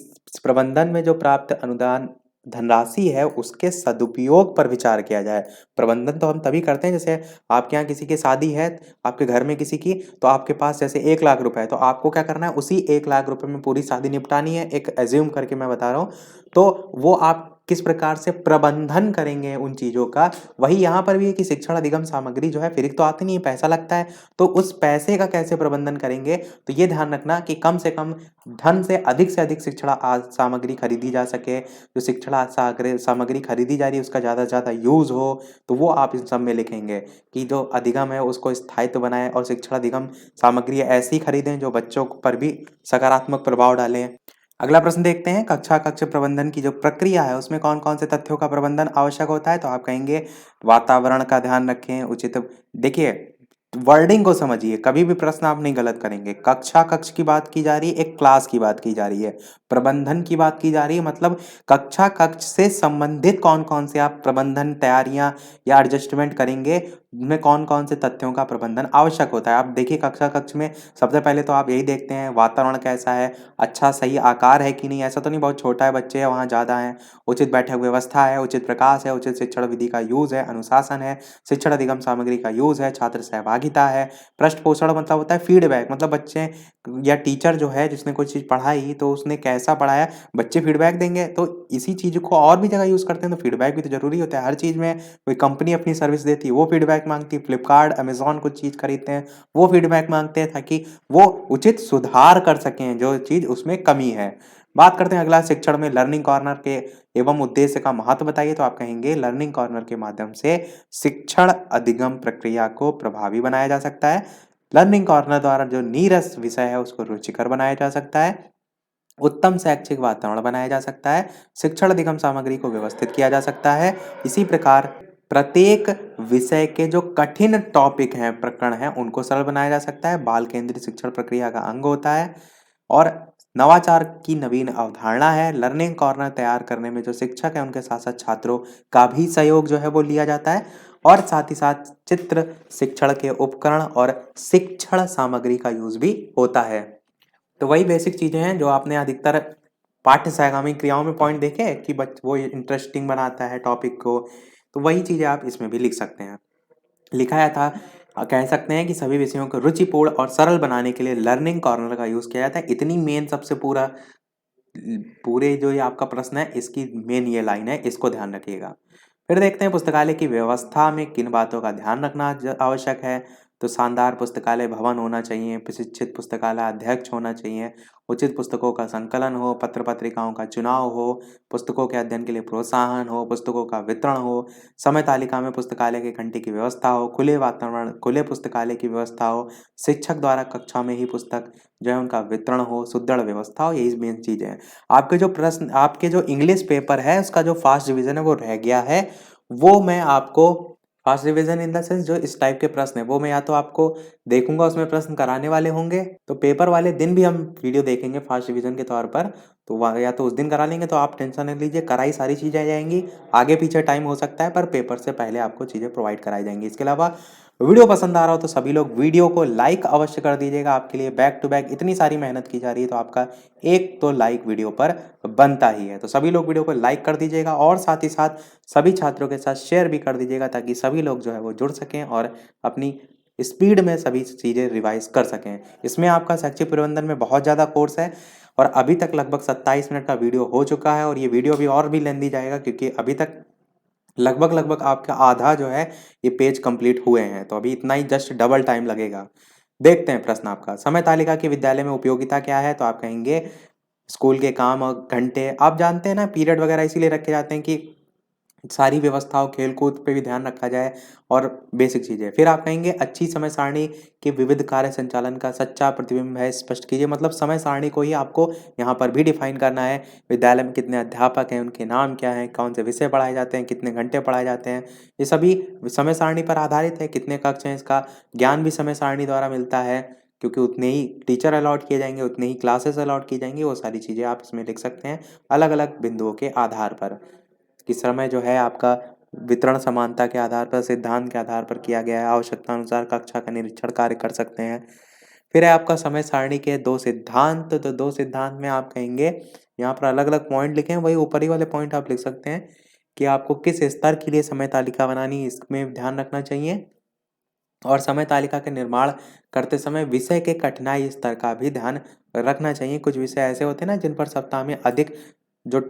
प्रबंधन में जो प्राप्त अनुदान धनराशि है उसके सदुपयोग पर विचार किया जाए। प्रबंधन तो हम तभी करते हैं जैसे आपके यहाँ किसी की शादी है, आपके घर में किसी की, तो आपके पास जैसे 1 लाख रुपए है, तो आपको क्या करना है उसी 1 लाख रुपए में पूरी शादी निपटानी है, एक अज़्यूम करके मैं बता रहा हूँ। तो वो आप किस प्रकार से प्रबंधन करेंगे उन चीज़ों का, वही यहाँ पर भी है कि शिक्षण अधिगम सामग्री जो है फ्री तो आती नहीं है, पैसा लगता है, तो उस पैसे का कैसे प्रबंधन करेंगे। तो ये ध्यान रखना कि कम से कम धन से अधिक शिक्षण सामग्री खरीदी जा सके, जो शिक्षण सामग्री खरीदी जा रही है उसका ज़्यादा से ज़्यादा यूज़ हो, तो वो आप इन सब में लिखेंगे कि जो अधिगम है उसको स्थायित्व बनाएँ और शिक्षण अधिगम सामग्री ऐसी खरीदें जो बच्चों पर भी सकारात्मक प्रभाव डालें। अगला प्रश्न देखते हैं कक्षा कक्ष प्रबंधन की जो प्रक्रिया है उसमें कौन-कौन से तथ्यों का प्रबंधन आवश्यक होता है? तो आप कहेंगे वातावरण का ध्यान रखें, उचित देखिए वर्डिंग को समझिए, कभी भी प्रश्न आप नहीं गलत करेंगे। कक्षा कक्ष की बात की जा रही है, एक क्लास की बात की जा रही है, प्रबंधन की बात की जा रही है, मतलब कक्षा कक्ष से संबंधित कौन कौन से आप प्रबंधन तैयारियां या एडजस्टमेंट करेंगे, उनमें कौन कौन से तथ्यों का प्रबंधन आवश्यक होता है। आप देखिए कक्षा कक्ष में सबसे पहले तो आप यही देखते हैं वातावरण कैसा है, अच्छा सही आकार है कि नहीं, ऐसा तो नहीं बहुत छोटा है, बच्चे हैं वहाँ ज़्यादा हैं, उचित बैठक व्यवस्था है, उचित प्रकाश है, उचित शिक्षण विधि का यूज है, अनुशासन है, शिक्षण अधिगम सामग्री का यूज है, छात्र सहभागिता है, पृष्ठ पोषण मतलब होता है फीडबैक, मतलब बच्चे या टीचर जो है जिसने कोई चीज पढ़ाई तो उसने कैसा पढ़ाया, बच्चे फीडबैक देंगे। तो इसी चीज को और भी जगह यूज करते हैं, तो फीडबैक भी तो जरूरी होता है हर चीज में। कोई कंपनी अपनी सर्विस देती है वो फीडबैक मांगती है, फ्लिपकार्ट अमेजोन कुछ चीज खरीदते हैं वो फीडबैक मांगते हैं ताकि वो उचित सुधार कर सकें जो चीज उसमें कमी है। बात करते हैं अगला शिक्षण में लर्निंग कॉर्नर के एवं उद्देश्य का महत्व बताइए, तो आप कहेंगे लर्निंग कॉर्नर के माध्यम से शिक्षण अधिगम प्रक्रिया को प्रभावी बनाया जा सकता है। लर्निंग कॉर्नर द्वारा जो नीरस विषय है उसको रुचिकर बनाया जा सकता है, उत्तम शैक्षिक वातावरण बनाया जा सकता है, शिक्षण अधिगम सामग्री को व्यवस्थित किया जा सकता है। इसी प्रकार प्रत्येक विषय के जो कठिन टॉपिक हैं, प्रकरण हैं, उनको सरल बनाया जा सकता है, बाल केंद्रित शिक्षण प्रक्रिया का अंग होता है। और नवाचार की नवीन अवधारणा है। लर्निंग कॉर्नर तैयार करने में जो शिक्षक है उनके साथ साथ छात्रों का भी सहयोग जो है वो लिया जाता है, और साथ ही साथ चित्र शिक्षण के उपकरण और शिक्षण सामग्री का यूज भी होता है। तो वही बेसिक चीजें हैं जो आपने अधिकतर पाठ्य सहगामी क्रियाओं में पॉइंट देखे कि वो इंटरेस्टिंग बनाता है टॉपिक को, तो वही चीजें आप इसमें भी लिख सकते हैं। लिखा है था, कह सकते हैं कि सभी विषयों को रुचिपूर्ण और सरल बनाने के लिए लर्निंग कॉर्नर का यूज किया जाता है। इतनी मेन सबसे पूरे जो ये आपका प्रश्न है इसकी मेन ये लाइन है, इसको ध्यान रखिएगा। फिर देखते हैं पुस्तकालय की व्यवस्था में किन बातों का ध्यान रखना आवश्यक है। तो शानदार पुस्तकालय भवन होना चाहिए, प्रशिक्षित पुस्तकालय अध्यक्ष होना चाहिए, उचित पुस्तकों का संकलन हो, पत्र पत्रिकाओं का चुनाव हो, पुस्तकों के अध्ययन के लिए प्रोत्साहन हो, पुस्तकों का वितरण हो, समय तालिका में पुस्तकालय के घंटे की व्यवस्था हो, खुले वातावरण खुले पुस्तकालय की व्यवस्था हो, शिक्षक द्वारा कक्षा में ही पुस्तक जो है उनका वितरण हो, सुदृढ़ व्यवस्था हो, यही मेन चीजें हैं। आपके जो इंग्लिश पेपर है उसका जो फास्ट डिवीजन है वो रह गया है, वो मैं आपको fast revision in the sense जो इस टाइप के प्रश्न है वो मैं या तो आपको देखूंगा, उसमें प्रश्न कराने वाले होंगे तो पेपर वाले दिन भी हम वीडियो देखेंगे फास्ट रिवीजन के तौर पर, तो या तो उस दिन करा लेंगे, तो आप टेंशन नहीं लीजिए, कराई सारी चीजें आ जाएंगी। आगे पीछे टाइम हो सकता है पर पेपर से पहले आपको चीजें प्रोवाइड कराई जाएंगी। इसके अलावा वीडियो पसंद आ रहा हो तो सभी लोग वीडियो को लाइक अवश्य कर दीजिएगा। आपके लिए बैक टू बैक इतनी सारी मेहनत की जा रही है तो आपका एक तो लाइक वीडियो पर बनता ही है, तो सभी लोग वीडियो को लाइक कर दीजिएगा और साथ ही साथ सभी छात्रों के साथ शेयर भी कर दीजिएगा ताकि सभी लोग जो है वो जुड़ सकें और अपनी स्पीड में सभी चीज़ें रिवाइज कर सकें। इसमें आपका शैक्षिक प्रबंधन में बहुत ज़्यादा कोर्स है और अभी तक लगभग 27 मिनट का वीडियो हो चुका है, और ये वीडियो अभी और भी लेंदी जाएगा क्योंकि अभी तक लगभग लगभग आपका आधा जो है ये पेज कंप्लीट हुए हैं, तो अभी इतना ही जस्ट डबल टाइम लगेगा। देखते हैं प्रश्न आपका, समय तालिका की विद्यालय में उपयोगिता क्या है, तो आप कहेंगे स्कूल के काम और घंटे, आप जानते हैं ना पीरियड वगैरह इसीलिए रखे जाते हैं कि सारी व्यवस्थाओं खेल कूद पे भी ध्यान रखा जाए और बेसिक चीज़ें। फिर आप कहेंगे अच्छी समय सारणी के विविध कार्य संचालन का सच्चा प्रतिबिंब है, स्पष्ट कीजिए, मतलब समय सारणी को ही आपको यहाँ पर भी डिफाइन करना है। विद्यालय में कितने अध्यापक हैं, उनके नाम क्या हैं, कौन से विषय पढ़ाए जाते हैं, कितने घंटे पढ़ाए जाते हैं, ये सभी समय सारणी पर आधारित है। कितने कक्ष हैं, इसका ज्ञान भी समय सारणी द्वारा मिलता है क्योंकि उतने ही टीचर अलॉट किए जाएंगे, उतने ही क्लासेस अलॉट की जाएंगी, वो सारी चीज़ें आप इसमें लिख सकते हैं अलग अलग बिंदुओं के आधार पर। कि समय जो है आपका वितरण समानता के आधार पर, सिद्धांत के आधार पर किया गया है, आवश्यकता अनुसार कक्षा का निरीक्षण कार्य कर सकते हैं। फिर है आपका समय सारणी के दो सिद्धांत, तो दो सिद्धांत में आप कहेंगे यहाँ पर अलग अलग पॉइंट लिखे हैं, वही ऊपर ही वाले पॉइंट आप लिख सकते हैं कि आपको किस स्तर के लिए समय तालिका बनानी इसमें ध्यान रखना चाहिए, और समय तालिका के निर्माण करते समय विषय के कठिनाई स्तर का भी ध्यान रखना चाहिए। कुछ विषय ऐसे होते हैं ना जिन पर सप्ताह में अधिक जो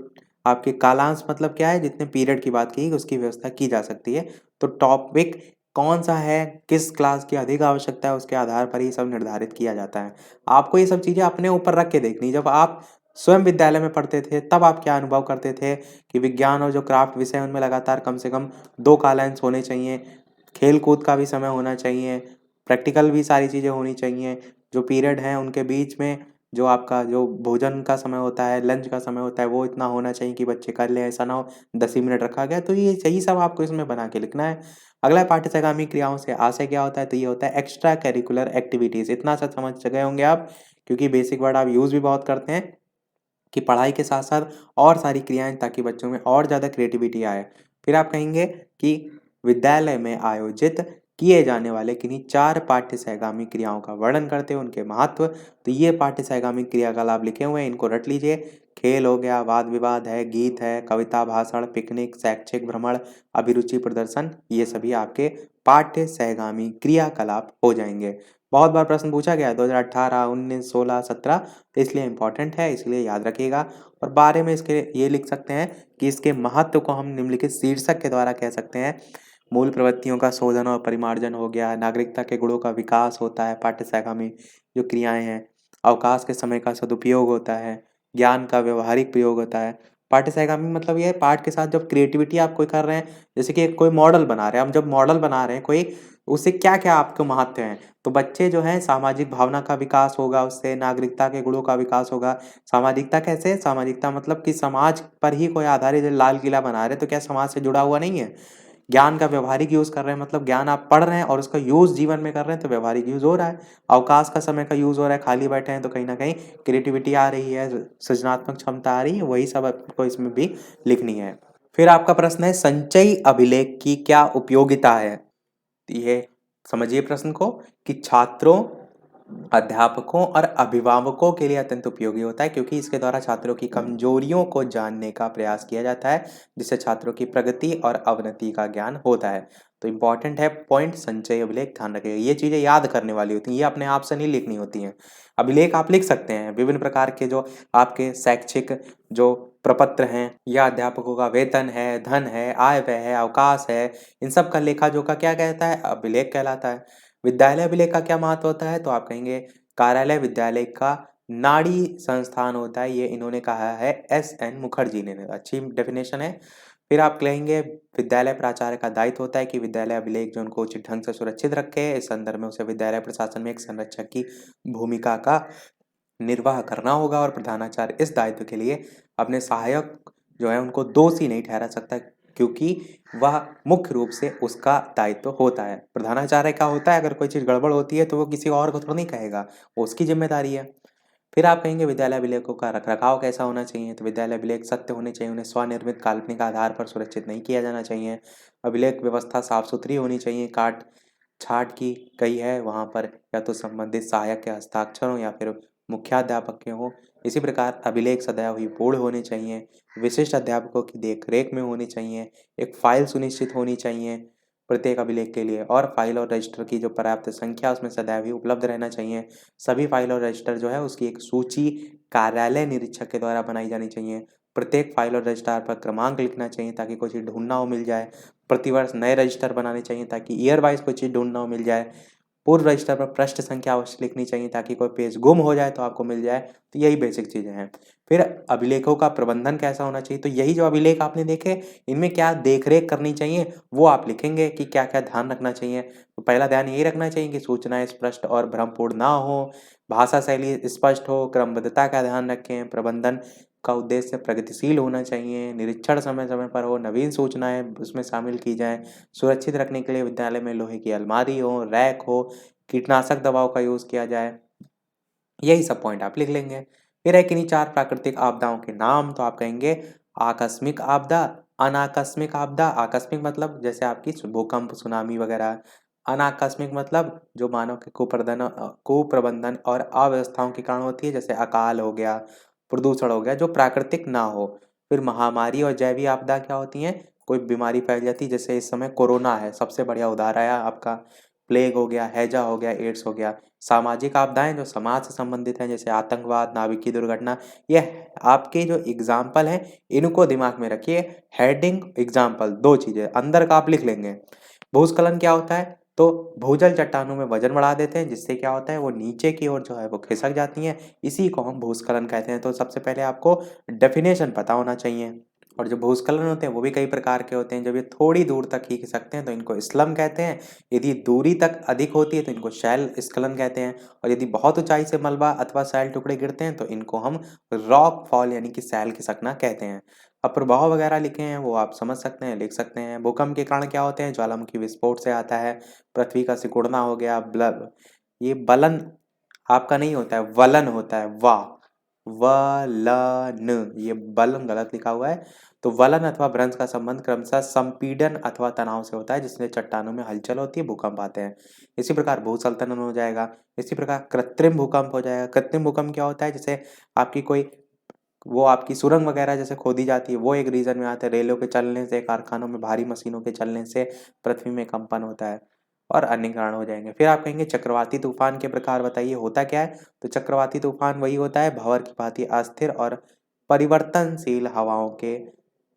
आपके कालांश मतलब क्या है, जितने पीरियड की बात की उसकी व्यवस्था की जा सकती है, तो टॉपिक कौन सा है, किस क्लास की अधिक आवश्यकता है, उसके आधार पर ही सब निर्धारित किया जाता है। आपको ये सब चीज़ें अपने ऊपर रख के देखनी। जब आप स्वयं विद्यालय में पढ़ते थे तब आप क्या अनुभव करते थे कि विज्ञान और जो क्राफ्ट विषय उनमें लगातार कम से कम 2 कालांश होने चाहिए, खेल कूद का भी समय होना चाहिए, प्रैक्टिकल भी सारी चीज़ें होनी चाहिए, जो पीरियड हैं उनके बीच में जो आपका जो भोजन का समय होता है, लंच का समय होता है, वो इतना होना चाहिए कि बच्चे कर लें, ऐसा ना हो 10 ही मिनट रखा गया। तो ये यही सब आपको इसमें बना के लिखना है। अगला है पाठ्यसहगामी क्रियाओं से आशय क्या होता है? तो ये होता है एक्स्ट्रा करिकुलर एक्टिविटीज़। इतना सा समझ गए होंगे आप, क्योंकि बेसिक वर्ड आप यूज़ भी बहुत करते हैं कि पढ़ाई के साथ-साथ और सारी क्रियाएँ, ताकि बच्चों में और ज़्यादा क्रिएटिविटी आए। फिर आप कहेंगे कि विद्यालय में आयोजित किए जाने वाले किन्हीं 4 पाठ्य सहगामी क्रियाओं का वर्णन करते हैं, उनके महत्व। तो ये पाठ्य सहगामी क्रियाकलाप लिखे हुए हैं, इनको रट लीजिए। खेल हो गया, वाद-विवाद है, गीत है, कविता, भाषण, पिकनिक, शैक्षिक भ्रमण, अभिरुचि प्रदर्शन, ये सभी आपके पाठ्य सहगामी क्रियाकलाप हो जाएँगे। बहुत बार प्रश्न पूछा गया है 2018, 19, 16, 17, तो इसलिए इम्पोर्टेंट है, इसलिए याद रखिएगा। और बारे में इसके ये लिख सकते हैं कि इसके महत्व को हम निम्नलिखित शीर्षक के द्वारा कह सकते हैं। मूल प्रवृत्तियों का शोधन और परिमार्जन हो गया, नागरिकता के गुणों का विकास होता है पाठ्यशाखा में, जो क्रियाएँ हैं, अवकाश के समय का सदुपयोग होता है, ज्ञान का व्यावहारिक प्रयोग होता है। पाठ्यशाखा में मतलब ये है, पाठ के साथ जब क्रिएटिविटी आप कोई कर रहे हैं, जैसे कि कोई मॉडल बना रहे हैं, हम जब मॉडल बना रहे हैं कोई, उससे क्या-क्या आपको महत्व हैं? तो बच्चे जो हैं सामाजिक भावना का विकास होगा उससे, नागरिकता के गुणों का विकास होगा। सामाजिकता कैसे? सामाजिकता मतलब कि समाज पर ही कोई आधारित लाल किला बना रहे हैं, तो क्या समाज से जुड़ा हुआ नहीं है? ज्ञान का व्यावहारिक यूज़ कर रहे हैं, मतलब ज्ञान आप पढ़ रहे हैं और उसका यूज़ जीवन में कर रहे हैं, तो व्यावहारिक यूज़ हो रहा है। अवकाश का समय का यूज़ हो रहा है, खाली बैठे हैं तो कहीं न कहीं क्रिएटिविटी आ रही है, सृजनात्मक क्षमता आ रही है, वही सब आपको इसमें भी लिखनी है। फिर आपका प्रश्न है संचयी अभिलेख की क्या उपयोगिता है? ये समझिए प्रश्न को कि छात्रों, अध्यापकों और अभिभावकों के लिए अत्यंत उपयोगी होता है, क्योंकि इसके द्वारा छात्रों की कमजोरियों को जानने का प्रयास किया जाता है, जिससे छात्रों की प्रगति और अवनति का ज्ञान होता है। तो इम्पोर्टेंट है पॉइंट संचयी अभिलेख, ध्यान रखिएगा। ये चीज़ें याद करने वाली होती हैं, ये अपने आप से नहीं लिखनी होती हैं। अभिलेख आप लिख सकते हैं, विभिन्न प्रकार के जो आपके शैक्षिक जो प्रपत्र हैं, या अध्यापकों का वेतन है, धन है, आय व्यय है, अवकाश है, इन सब का लेखा-जोखा क्या कहता है? अभिलेख कहलाता है। विद्यालय अभिलेख का क्या महत्व होता है? तो आप कहेंगे कार्यालय विद्यालय का नाड़ी संस्थान होता है, ये इन्होंने कहा है एस.एन. मुखर्जी ने, अच्छी डेफिनेशन है। फिर आप कहेंगे विद्यालय प्राचार्य का दायित्व होता है कि विद्यालय अभिलेख जो उनको उचित ढंग से सुरक्षित रखे। इस संदर्भ में उसे विद्यालय प्रशासन में एक संरक्षक की भूमिका का निर्वाह करना होगा, और प्रधानाचार्य इस दायित्व के लिए अपने सहायक जो है उनको दोषी नहीं ठहरा सकता, क्योंकि वह मुख्य रूप से उसका दायित्व होता है। प्रधानाचार्य का होता है, अगर कोई चीज़ गड़बड़ होती है तो वो किसी और को थोड़ा नहीं कहेगा, वो उसकी जिम्मेदारी है। फिर आप कहेंगे विद्यालय अभिलेखों का रखरखाव कैसा होना चाहिए? तो विद्यालय अभिलेख सत्य होने चाहिए, उन्हें स्वनिर्मित काल्पनिक आधार पर सुरक्षित नहीं किया जाना चाहिए। अभिलेख व्यवस्था साफ सुथरी होनी चाहिए, काट छाँट की गई है वहाँ पर या तो संबंधित सहायक के हस्ताक्षर हों या फिर मुख्याध्यापक के हों। इसी प्रकार अभिलेख सदैव ही पूर्ण होने चाहिए, विशिष्ट अध्यापकों की देख-रेख में होनी चाहिए, एक फ़ाइल सुनिश्चित होनी चाहिए प्रत्येक अभिलेख के लिए, और फ़ाइल और रजिस्टर की जो पर्याप्त संख्या उसमें सदैव ही उपलब्ध रहना चाहिए। सभी फ़ाइल और रजिस्टर जो है उसकी एक सूची कार्यालय निरीक्षक के द्वारा बनाई जानी चाहिए। प्रत्येक फ़ाइल और रजिस्टर पर क्रमांक लिखना चाहिए, ताकि कोई चीज़ ढूँढना हो मिल जाए। प्रतिवर्ष नए रजिस्टर बनाने चाहिए, ताकि ईयर वाइज़ कोई चीज़ ढूँढना हो मिल जाए। पूर्व रजिस्टर पर पृष्ठ संख्या अवश्य लिखनी चाहिए, ताकि कोई पेज गुम हो जाए तो आपको मिल जाए। तो यही बेसिक चीज़ें हैं। फिर अभिलेखों का प्रबंधन कैसा होना चाहिए? तो यही जो अभिलेख आपने देखे, इनमें क्या देख-रेख करनी चाहिए, वो आप लिखेंगे कि क्या-क्या ध्यान रखना चाहिए। तो पहला ध्यान यही रखना चाहिए कि सूचनाएँ स्पष्ट और भ्रमपूर्ण ना हो, भाषा शैली स्पष्ट हो, क्रमबद्धता का ध्यान रखें, प्रबंधन का उद्देश्य प्रगतिशील होना चाहिए, निरीक्षण समय-समय पर हो, नवीन सूचनाएँ उसमें शामिल की जाएँ, सुरक्षित रखने के लिए विद्यालय में लोहे की अलमारी हो, रैक हो, कीटनाशक दवाओं का यूज़ किया जाए। यही सब पॉइंट आप लिख लेंगे। फिर है किन्हीं 4 प्राकृतिक आपदाओं के नाम, तो आप कहेंगे आकस्मिक आपदा, अनाकस्मिक आपदा। आकस्मिक मतलब जैसे आपकी भूकंप, सुनामी वगैरह। अनाकस्मिक मतलब जो मानव के कुप्रबंधन और अव्यवस्थाओं के कारण होती है, जैसे अकाल हो गया, प्रदूषण हो गया, जो प्राकृतिक ना हो। फिर महामारी और जैविक आपदा क्या होती हैं? कोई बीमारी फैल जाती है, जैसे इस समय कोरोना है, सबसे बढ़िया उदाहरण है आपका। प्लेग हो गया, हैजा हो गया, एड्स हो गया। सामाजिक आपदाएँ जो समाज से संबंधित हैं, जैसे आतंकवाद, नाभिकीय दुर्घटना। ये आपके जो एग्ज़ाम्पल हैं, इनको दिमाग में रखिए। हेडिंग, एग्ज़ाम्पल 2 चीज़ें, अंदर का आप लिख लेंगे। भूस्खलन क्या होता है? तो भूजल चट्टानों में वज़न बढ़ा देते हैं, जिससे क्या होता है, वो नीचे की ओर जो है वो खिसक जाती हैं। इसी को हम भूस्खलन कहते हैं। तो सबसे पहले आपको डेफ़िनेशन पता होना चाहिए। और जो भूस्खलन होते हैं वो भी कई प्रकार के होते हैं। जब ये थोड़ी दूर तक ही खिसकते हैं तो इनको स्लम कहते हैं। यदि दूरी तक अधिक होती है तो इनको शैल स्खलन कहते हैं। और यदि बहुत ऊंचाई से मलबा अथवा शैल टुकड़े गिरते हैं तो इनको हम रॉक फॉल यानी कि शैल खिसकना कहते हैं। अब प्रभाव वगैरह लिखे हैं वो आप समझ सकते हैं, लिख सकते हैं। भूकंप के कारण क्या होते हैं? ज्वालामुखी विस्फोट से आता है, पृथ्वी का सिकुड़ना हो गया, ये बलन आपका नहीं होता है, वलन होता है, वलन, ये बलन गलत लिखा हुआ है। तो वलन अथवा भ्रंश का संबंध क्रमशः संपीड़न अथवा तनाव से होता है, जिससे चट्टानों में हलचल होती है, भूकंप आते हैं। इसी प्रकार भूसल्टन हो जाएगा। इसी प्रकार कृत्रिम भूकंप हो जाएगा। कृत्रिम भूकंप क्या होता है? जैसे आपकी कोई वो आपकी सुरंग वगैरह जैसे खोदी जाती है, वो एक रीजन में आता है। रेलों के चलने से, कारखानों में भारी मशीनों के चलने से पृथ्वी में कंपन होता है और अन्य कारण हो जाएंगे। फिर आप कहेंगे चक्रवाती तूफान के प्रकार बताइए, होता क्या है? तो चक्रवाती तूफान वही होता है भंवर की भांति अस्थिर और परिवर्तनशील हवाओं के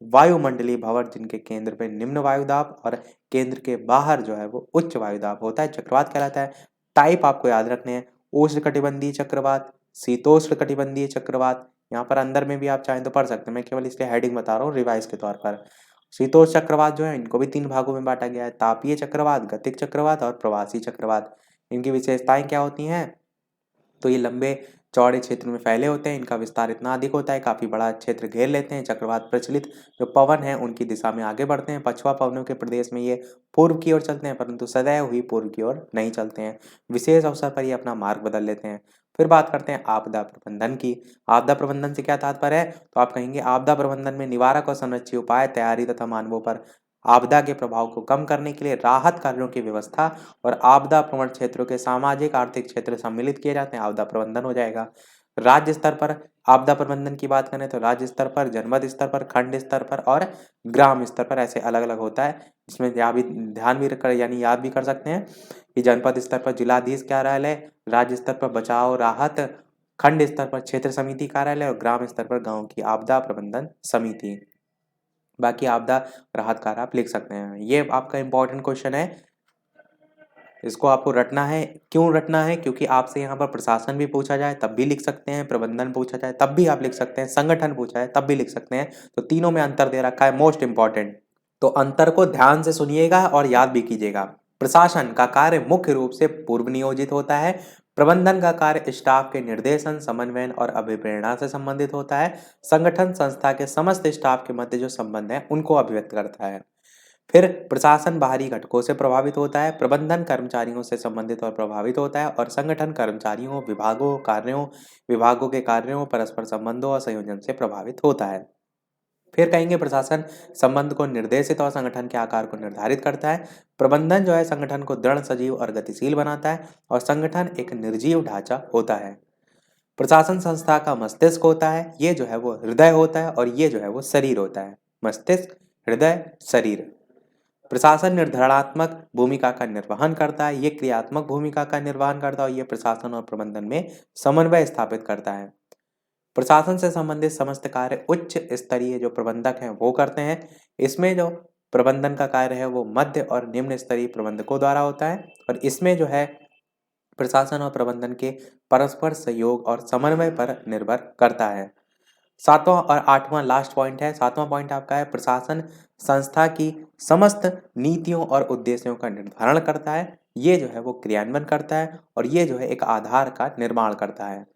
वायुमंडलीय भंवर, जिनके केंद्र पे निम्न वायुदाब और केंद्र के बाहर जो है वो उच्च वायुदाब होता है, चक्रवात कहलाता है। टाइप आपको याद रखने हैं, उष्णकटिबंधीय चक्रवात, शीतोष्ण कटिबंधीय चक्रवात। यहाँ पर अंदर में भी आप चाहें तो पढ़ सकते हैं, मैं केवल इसलिए हेडिंग बता रहा हूँ रिवाइज के तौर पर। शीतोष्ण चक्रवात जो है इनको भी 3 भागों में बांटा गया है, तापीय चक्रवात, गतिक चक्रवात और प्रवासी चक्रवात। इनकी विशेषताएं क्या होती हैं? तो ये लंबे चौड़े क्षेत्र में फैले होते हैं, इनका विस्तार इतना अधिक होता है, काफी बड़ा क्षेत्र घेर लेते हैं। चक्रवात प्रचलित जो पवन है उनकी दिशा में आगे बढ़ते हैं। पछुआ पवनों के प्रदेश में ये पूर्व की ओर चलते हैं, परंतु सदैव ही पूर्व की ओर नहीं चलते हैं। विशेष अवसर पर ये अपना मार्ग बदल लेते हैं। फिर बात करते हैं आपदा प्रबंधन की। आपदा प्रबंधन से क्या तात्पर्य है? तो आप कहेंगे आपदा प्रबंधन में निवारक और संरक्षी उपाय, तैयारी तथा मानवों पर आपदा के प्रभाव को कम करने के लिए राहत कार्यों की व्यवस्था और आपदा प्रवण क्षेत्रों के सामाजिक आर्थिक क्षेत्र सम्मिलित किए जाते हैं, आपदा प्रबंधन हो जाएगा। राज्य स्तर पर आपदा प्रबंधन की बात करें तो राज्य स्तर पर, जनपद स्तर पर, खंड स्तर पर और ग्राम स्तर पर ऐसे अलग अलग होता है। इसमें ध्यान भी रखकर यानी याद भी कर सकते हैं कि जनपद स्तर पर जिलाधीश कार्यालय, राज्य स्तर पर बचाव राहत, खंड स्तर पर क्षेत्र समिति कार्यालय और ग्राम स्तर पर गांव की आपदा प्रबंधन समिति। बाकी आपदा राहत कार्य आप लिख सकते हैं। ये आपका इंपॉर्टेंट क्वेश्चन है, इसको आपको रटना है। क्यों रटना है? क्योंकि आपसे यहाँ पर प्रशासन भी पूछा जाए तब भी लिख सकते हैं, प्रबंधन पूछा जाए तब भी आप लिख सकते हैं, संगठन पूछा जाए तब भी लिख सकते हैं। तो तीनों में अंतर दे रखा है, मोस्ट इंपॉर्टेंट। तो अंतर को ध्यान से सुनिएगा और याद भी कीजिएगा। प्रशासन का कार्य मुख्य रूप से पूर्व नियोजित होता है। प्रबंधन का कार्य स्टाफ के निर्देशन, समन्वयन और अभिप्रेरणा से संबंधित होता है। संगठन संस्था के समस्त स्टाफ के मध्य जो संबंध है उनको अभिव्यक्त करता है। फिर प्रशासन बाहरी घटकों से प्रभावित होता है, प्रबंधन कर्मचारियों से संबंधित और प्रभावित होता है और संगठन कर्मचारियों, विभागों के कार्यों, परस्पर संबंधों और संयोजन से प्रभावित होता है। फिर कहेंगे प्रशासन संबंध को निर्देशित और संगठन के आकार को निर्धारित करता है। प्रबंधन जो है संगठन को दृढ़, सजीव और गतिशील बनाता है और संगठन एक निर्जीव ढांचा होता है। प्रशासन संस्था का मस्तिष्क होता है, ये जो है वो हृदय होता है और ये जो है वो शरीर होता है। मस्तिष्क, हृदय, शरीर। प्रशासन निर्धारणात्मक भूमिका का निर्वहन करता है, ये क्रियात्मक भूमिका का निर्वहन करता है और ये प्रशासन और प्रबंधन में समन्वय स्थापित करता है। प्रशासन से संबंधित समस्त कार्य उच्च स्तरीय जो प्रबंधक हैं वो करते हैं। इसमें जो प्रबंधन का कार्य है वो मध्य और निम्न स्तरीय प्रबंधकों द्वारा होता है और इसमें जो है प्रशासन और प्रबंधन के परस्पर सहयोग और समन्वय पर निर्भर करता है। 7वां और 8वां लास्ट पॉइंट है। 7वां पॉइंट आपका है प्रशासन संस्था की समस्त नीतियों और उद्देश्यों का निर्धारण करता है, ये जो है वो क्रियान्वयन करता है और ये जो है एक आधार का निर्माण करता है।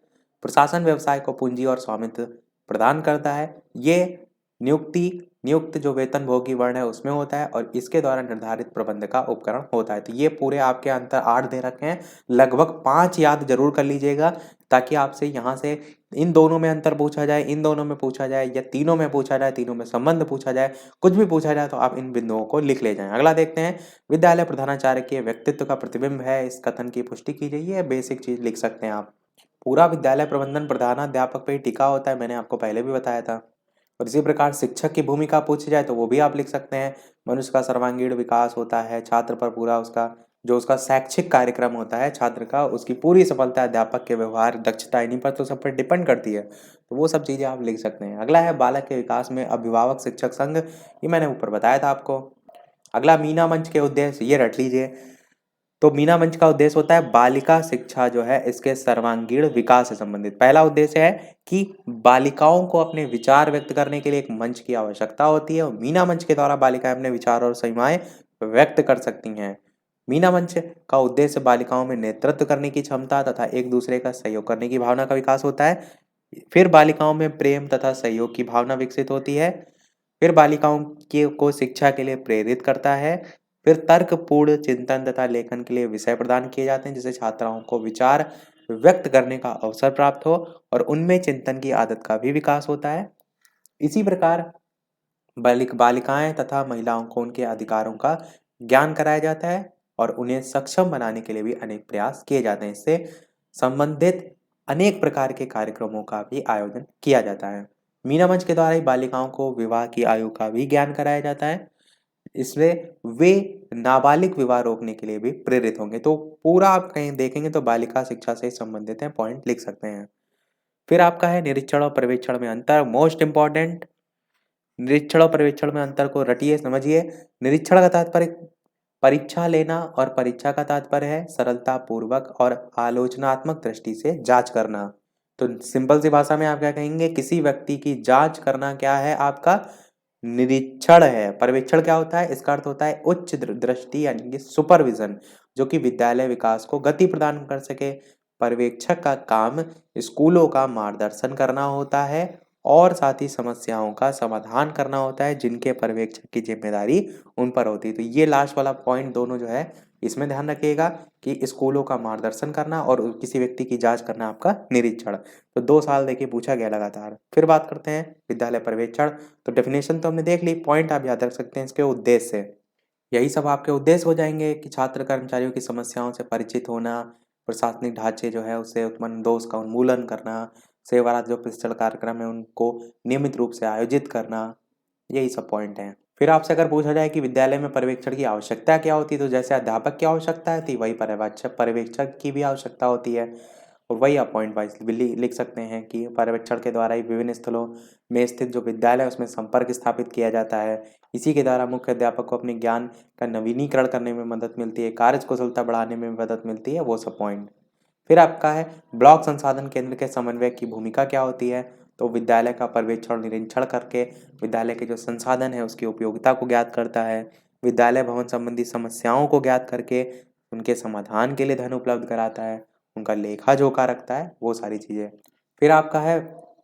प्रशासन व्यवसाय को पूंजी और स्वामित्व प्रदान करता है, ये नियुक्त जो वेतन भोगी वर्ण है उसमें होता है और इसके द्वारा निर्धारित प्रबंध का उपकरण होता है। तो ये पूरे आपके अंतर 8 दे रखे हैं, लगभग 5 याद जरूर कर लीजिएगा ताकि आपसे यहाँ से इन दोनों में अंतर पूछा जाए, इन दोनों में पूछा जाए या तीनों में पूछा जाए, तीनों में संबंध पूछा जाए, कुछ भी पूछा जाए तो आप इन बिंदुओं को लिख ले जाएं। अगला देखते हैं, विद्यालय प्रधानाचार्य के व्यक्तित्व का प्रतिबिंब है, इस कथन की पुष्टि कीजिए। ये बेसिक चीज लिख सकते हैं आप। पूरा विद्यालय प्रबंधन प्रधानाध्यापक पे ही टिका होता है, मैंने आपको पहले भी बताया था। और इसी प्रकार शिक्षक की भूमिका पूछी जाए तो वो भी आप लिख सकते हैं। मनुष्य का सर्वांगीण विकास होता है, छात्र पर पूरा उसका शैक्षिक कार्यक्रम होता है छात्र का, उसकी पूरी सफलता अध्यापक के व्यवहार, दक्षता, इन्हीं पर तो सब पर डिपेंड करती है। तो वो सब चीजें आप लिख सकते हैं। अगला है बालक के विकास में अभिभावक शिक्षक संघ, ये मैंने ऊपर बताया था आपको। अगला मीना मंच के उद्देश्य, ये रट लीजिए। तो मीना मंच का उद्देश्य होता है बालिका शिक्षा जो है इसके सर्वांगीण विकास से संबंधित। पहला उद्देश्य है कि बालिकाओं को अपने विचार व्यक्त करने के लिए एक मंच की आवश्यकता होती है और मीना मंच के द्वारा बालिकाएं अपने विचार और सीमाएं व्यक्त कर सकती हैं। मीना मंच का उद्देश्य बालिकाओं में नेतृत्व करने की क्षमता तथा एक दूसरे का सहयोग करने की भावना का विकास होता है। फिर बालिकाओं में प्रेम तथा सहयोग की भावना विकसित होती है। फिर बालिकाओं के को शिक्षा के लिए प्रेरित करता है। फिर तर्कपूर्ण चिंतन तथा लेखन के लिए विषय प्रदान किए जाते हैं जिससे छात्राओं को विचार व्यक्त करने का अवसर प्राप्त हो और उनमें चिंतन की आदत का भी विकास होता है। इसी प्रकार बालिकाएं तथा महिलाओं को उनके अधिकारों का ज्ञान कराया जाता है और उन्हें सक्षम बनाने के लिए भी अनेक प्रयास किए जाते हैं। इससे संबंधित अनेक प्रकार के कार्यक्रमों का भी आयोजन किया जाता है। मीना मंच के द्वारा ही बालिकाओं को विवाह की आयु का भी ज्ञान कराया जाता है। इसमें वे नाबालिग विवाह रोकने के लिए भी प्रेरित होंगे। तो पूरा आप कहीं देखेंगे तो बालिका शिक्षा से संबंधित है, पॉइंट लिख सकते हैं। फिर आपका है निरीक्षण और पर्यवेक्षण में अंतर, मोस्ट इंपॉर्टेंट। निरीक्षण और पर्यवेक्षण में अंतर को रटिए, समझिए। निरीक्षण का तात्पर्य परीक्षा लेना और परीक्षा का तात्पर्य है सरलता पूर्वक और आलोचनात्मक दृष्टि से जांच करना। तो सिंपल सी भाषा में आप क्या कहेंगे, किसी व्यक्ति की जांच करना क्या है आपका निरीक्षण है। पर्यवेक्षण क्या होता है, इसका अर्थ होता है उच्च दृष्टि यानी कि सुपरविजन, जो कि विद्यालय विकास को गति प्रदान कर सके। पर्यवेक्षक का काम स्कूलों का मार्गदर्शन करना होता है और साथ ही समस्याओं का समाधान करना होता है जिनके पर्यवेक्षक की जिम्मेदारी उन पर होती है। तो ये लास्ट वाला पॉइंट दोनों जो है इसमें ध्यान रखिएगा कि स्कूलों का मार्गदर्शन करना और किसी व्यक्ति की जांच करना आपका निरीक्षण। तो 2 साल देखिए पूछा गया लगातार। फिर बात करते हैं विद्यालय पर्यवेक्षण। तो डेफिनेशन तो हमने देख ली, पॉइंट आप याद रख सकते हैं इसके उद्देश्य से। यही सब आपके उद्देश्य हो जाएंगे कि छात्र कर्मचारियों की समस्याओं से परिचित होना, प्रशासनिक ढांचे जो है उससे उत्पन्न दोष का उन्मूलन करना, सेवारत जो प्रशिक्षण कार्यक्रम है उनको नियमित रूप से आयोजित करना, यही सब पॉइंट हैं। फिर आपसे अगर पूछा जाए कि विद्यालय में पर्यवेक्षण की आवश्यकता क्या होती है, तो जैसे अध्यापक की आवश्यकता थी वही पर्यवेक्षक की भी आवश्यकता होती है। और वही आप पॉइंट वाइज लिख सकते हैं कि पर्यवेक्षण के द्वारा ही विभिन्न स्थलों में स्थित जो विद्यालय है उसमें संपर्क स्थापित किया जाता है। इसी के द्वारा मुख्य अध्यापक को अपने ज्ञान का नवीनीकरण करने में मदद मिलती है, कार्य कुशलता बढ़ाने में मदद मिलती है, वो सब पॉइंट। फिर आपका है ब्लॉक संसाधन केंद्र के समन्वय की भूमिका क्या होती है। तो विद्यालय का पर्यवेक्षण निरीक्षण करके विद्यालय के जो संसाधन है उसकी उपयोगिता को ज्ञात करता है, विद्यालय भवन संबंधी समस्याओं को ज्ञात करके उनके समाधान के लिए धन उपलब्ध कराता है, उनका लेखा जोखा रखता है, वो सारी चीज़ें। फिर आपका है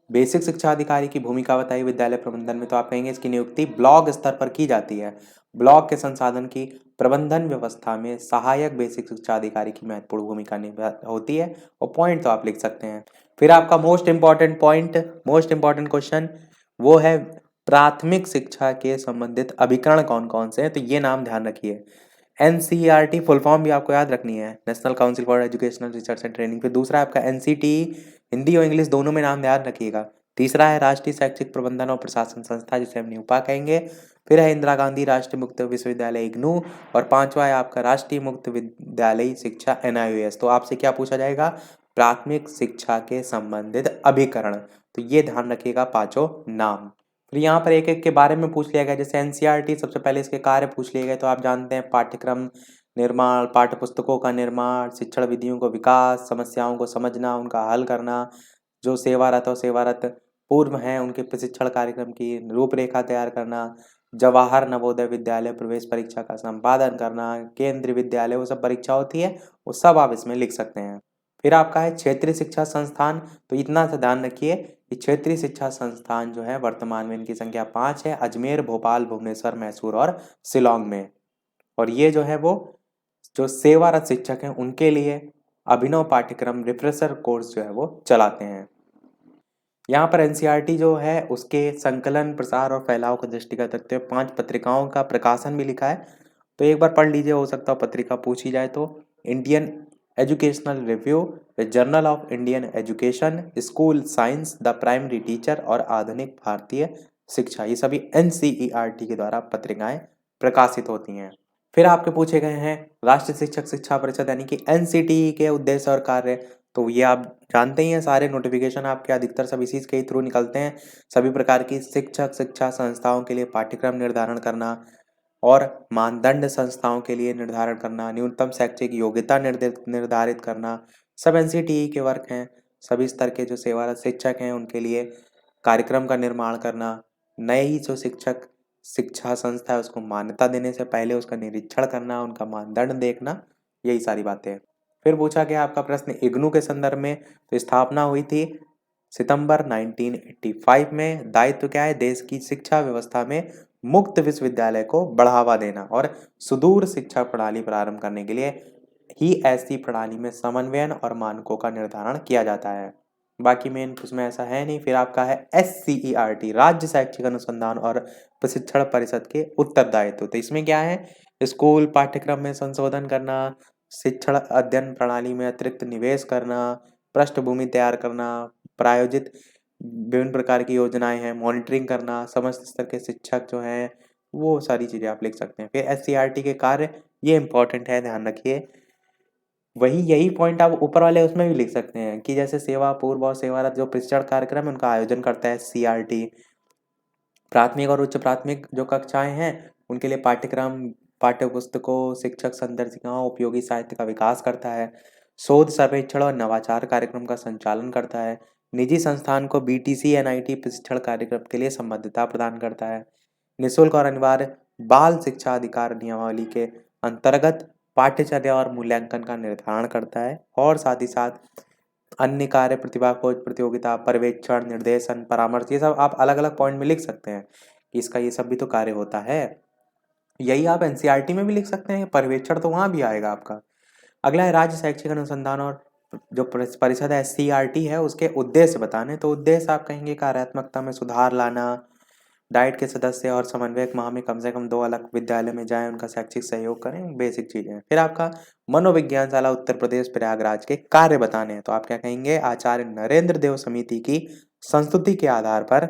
बेसिक शिक्षा अधिकारी की भूमिका बताइए विद्यालय प्रबंधन में। तो आप कहेंगे इसकी नियुक्ति ब्लॉक स्तर पर की जाती है। ब्लॉक के संसाधन की प्रबंधन व्यवस्था में सहायक बेसिक शिक्षा अधिकारी की महत्वपूर्ण भूमिका होती है और पॉइंट तो आप लिख सकते हैं। फिर आपका most important point, most important question वो है प्राथमिक शिक्षा के संबंधित अभिकरण कौन कौन से हैं। तो ये नाम ध्यान रखिए। एनसीईआरटी फुल फॉर्म भी आपको याद रखनी है, national council for educational research and training. फिर दूसरा आपका एनसीटीई, हिंदी और इंग्लिश दोनों में नाम याद रखिएगा। तीसरा है राष्ट्रीय शैक्षिक प्रबंधन और प्रशासन संस्था जिसे हम न्यूपा कहेंगे। फिर है इंदिरा गांधी राष्ट्रीय मुक्त विश्वविद्यालय इग्नू और पांचवा है आपका राष्ट्रीय मुक्त विद्यालय शिक्षा एनआईओएस। तो आपसे क्या पूछा जाएगा, प्राथमिक शिक्षा के संबंधित अभिकरण। तो ये ध्यान रखिएगा पांचों नाम। फिर यहाँ पर एक एक के बारे में पूछ लिया गया, जैसे एनसीईआरटी सबसे पहले इसके कार्य पूछ लिए गए। तो आप जानते हैं पाठ्यक्रम निर्माण, पाठ्य पुस्तकों का निर्माण, शिक्षण विधियों को विकास, समस्याओं को समझना, उनका हल करना, जो सेवारत और सेवारत पूर्व हैं उनके प्रशिक्षण कार्यक्रम की रूपरेखा तैयार करना, जवाहर नवोदय विद्यालय प्रवेश परीक्षा का संपादन करना, केंद्रीय विद्यालय वो सब परीक्षा होती है, वो सब आप इसमें लिख सकते हैं। फिर आपका है क्षेत्रीय शिक्षा संस्थान। तो इतना सा ध्यान रखिए कि क्षेत्रीय शिक्षा संस्थान जो है वर्तमान में इनकी संख्या 5 है, अजमेर, भोपाल, भुवनेश्वर, मैसूर और शिलोंग में। और ये जो है वो जो सेवारत शिक्षक हैं उनके लिए अभिनव पाठ्यक्रम रिफ्रेशर कोर्स जो है वो चलाते हैं। यहाँ पर एनसीईआरटी जो है उसके संकलन, प्रसार और फैलाव को दृष्टिगत रखते हुए 5 पत्रिकाओं का प्रकाशन भी लिखा है। तो एक बार पढ़ लीजिए, हो सकता है पत्रिका पूछी जाए तो। Indian educational review, journal of Indian education, school science, the primary teacher और आधुनिक भारतीय शिक्षा, ये सभी एनसीईआरटी के द्वारा पत्रिकाएं प्रकाशित होती हैं। फिर आपके पूछे गए हैं राष्ट्रीय शिक्षक शिक्षा परिषद यानी कि एनसीटीई के उद्देश्य और कार्य। तो ये आप जानते ही हैं, सारे नोटिफिकेशन आपके अधिकतर सब इसी के थ्रू निकलते हैं। सभी प्रकार की शिक्षक शिक्षा संस्थाओं के लिए पाठ्यक्रम निर्धारण करना, और मानदंड संस्थाओं के लिए निर्धारण करना, न्यूनतम शैक्षिक योग्यता निर्धारित करना, सब एनसीटीई के वर्क हैं। सभी स्तर के जो सेवारत शिक्षक हैं उनके लिए कार्यक्रम का निर्माण करना, नई जो शिक्षा संस्था है उसको मान्यता देने से पहले उसका निरीक्षण करना, उनका मानदंड देखना, यही सारी बातें हैं। फिर पूछा गया आपका प्रश्न इग्नू के संदर्भ में, तो स्थापना हुई थी सितंबर 1985 में। दायित्व क्या है? देश की शिक्षा व्यवस्था में मुक्त विश्वविद्यालय को बढ़ावा देना और सुदूर शिक्षा प्रणाली प्रारंभ करने के लिए ही ऐसी प्रणाली में समन्वयन और मानकों का निर्धारण किया जाता है। बाकी मेन उसमें ऐसा है नहीं। फिर आपका है SCERT, राज्य शैक्षिक अनुसंधान और प्रशिक्षण परिषद के उत्तरदायित्व। तो इसमें क्या है? स्कूल पाठ्यक्रम में संशोधन करना, शिक्षण अध्ययन प्रणाली में अतिरिक्त निवेश करना, पृष्ठभूमि तैयार करना, प्रायोजित विभिन्न प्रकार की योजनाएं हैं, मॉनिटरिंग करना, समस्त स्तर के शिक्षक जो हैं वो सारी चीज़ें आप लिख सकते हैं। फिर SCERT के कार्य ये इंपॉर्टेंट है, ध्यान रखिए। वही यही पॉइंट आप ऊपर वाले उसमें भी लिख सकते हैं कि जैसे सेवा पूर्व और सेवारत जो प्रशिक्षण कार्यक्रम है उनका आयोजन करता है CRT। प्राथमिक और उच्च प्राथमिक जो कक्षाएं हैं उनके लिए पाठ्यक्रम, पाठ्य पुस्तकों, शिक्षक संदर्शिकाओं, उपयोगी साहित्य का विकास करता है। शोध सर्वेक्षण और नवाचार कार्यक्रम का संचालन करता है। निजी संस्थान को BTC NIT प्रशिक्षण कार्यक्रम के लिए संबद्धता प्रदान करता है। निःशुल्क और अनिवार्य बाल शिक्षा अधिकार नियमावली के अंतर्गत पाठ्यचर्या और मूल्यांकन का निर्धारण करता है। और साथ ही साथ अन्य कार्य, प्रतिभा खोज प्रतियोगिता, पर्यवेक्षण, निर्देशन, परामर्श, ये सब आप अलग अलग पॉइंट में लिख सकते हैं कि इसका ये सब भी तो कार्य होता है। यही आप NCERT में भी लिख सकते हैं, पर्यवेक्षण तो वहां भी आएगा आपका। अगला है राज्य शैक्षिक अनुसंधान और जो परिषद है SCERT है उसके उद्देश्य बताने। तो उद्देश्य आप कहेंगे कार्यात्मकता में सुधार लाना, डाइट के सदस्य और समन्वयक माह में कम से कम 2 अलग विद्यालय में जाएं, उनका शैक्षिक सहयोग करें, बेसिक चीजें हैं। फिर आपका मनोविज्ञानशाला उत्तर प्रदेश प्रयागराज के कार्य बताने हैं। तो आप क्या कहेंगे? आचार्य नरेंद्र देव समिति की संस्तुति के आधार पर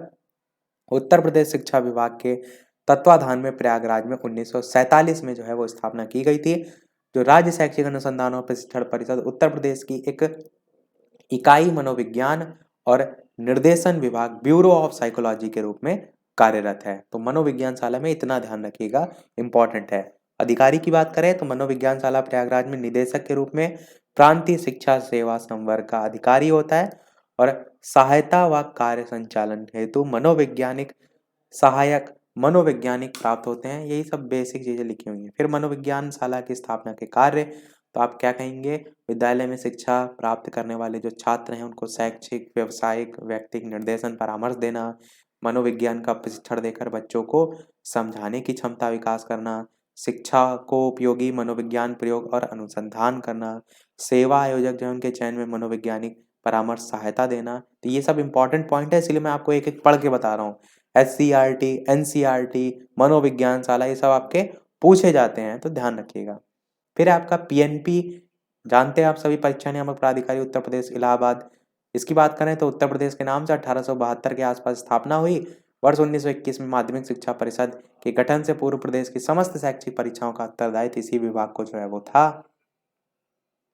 उत्तर प्रदेश शिक्षा विभाग के तत्वाधान में प्रयागराज में 1947 में जो है वो स्थापना की गई थी। जो राज्य शैक्षिक अनुसंधान और प्रशिक्षण परिषद उत्तर प्रदेश की एक इकाई मनोविज्ञान और निर्देशन विभाग, ब्यूरो ऑफ साइकोलॉजी के रूप में कार्यरत है। तो मनोविज्ञानशाला में इतना ध्यान रखिएगा, इंपॉर्टेंट है। अधिकारी की बात करें तो मनोविज्ञानशाला प्रयागराज में निदेशक के रूप में प्रांतीय शिक्षा सेवा संवर्ग का अधिकारी होता है और सहायता व कार्य संचालन हेतु मनोवैज्ञानिक सहायक मनोवैज्ञानिक प्राप्त होते हैं। यही सब बेसिक चीजें लिखी हुई हैं। फिर मनोविज्ञानशाला की स्थापना के कार्य, तो आप क्या कहेंगे? विद्यालय में शिक्षा प्राप्त करने वाले जो छात्र हैं उनको शैक्षिक, व्यवसायिक, व्यक्तिगत निर्देशन, परामर्श देना, मनोविज्ञान का प्रशिक्षण देकर बच्चों को समझाने की क्षमता विकास करना, शिक्षा को उपयोगी मनोविज्ञान प्रयोग और अनुसंधान करना, सेवा आयोजक जो है उनके चयन में मनोवैज्ञानिक परामर्श सहायता देना। तो ये सब इंपॉर्टेंट पॉइंट है, इसलिए मैं आपको एक एक पढ़ के बता रहा हूँ। SCERT, NCERT, मनोविज्ञानशाला, ये सब आपके पूछे जाते हैं, तो ध्यान रखिएगा। फिर आपका PNP, जानते हैं आप सभी, परीक्षा नियामक प्राधिकारी उत्तर प्रदेश इलाहाबाद। इसकी बात करें तो उत्तर प्रदेश के नाम से 1872 के आसपास स्थापना हुई। वर्ष 1921 में माध्यमिक शिक्षा परिषद के गठन से पूर्व प्रदेश की समस्त शैक्षिक परीक्षाओं का उत्तरदायित्व इसी विभाग को जो है वो था।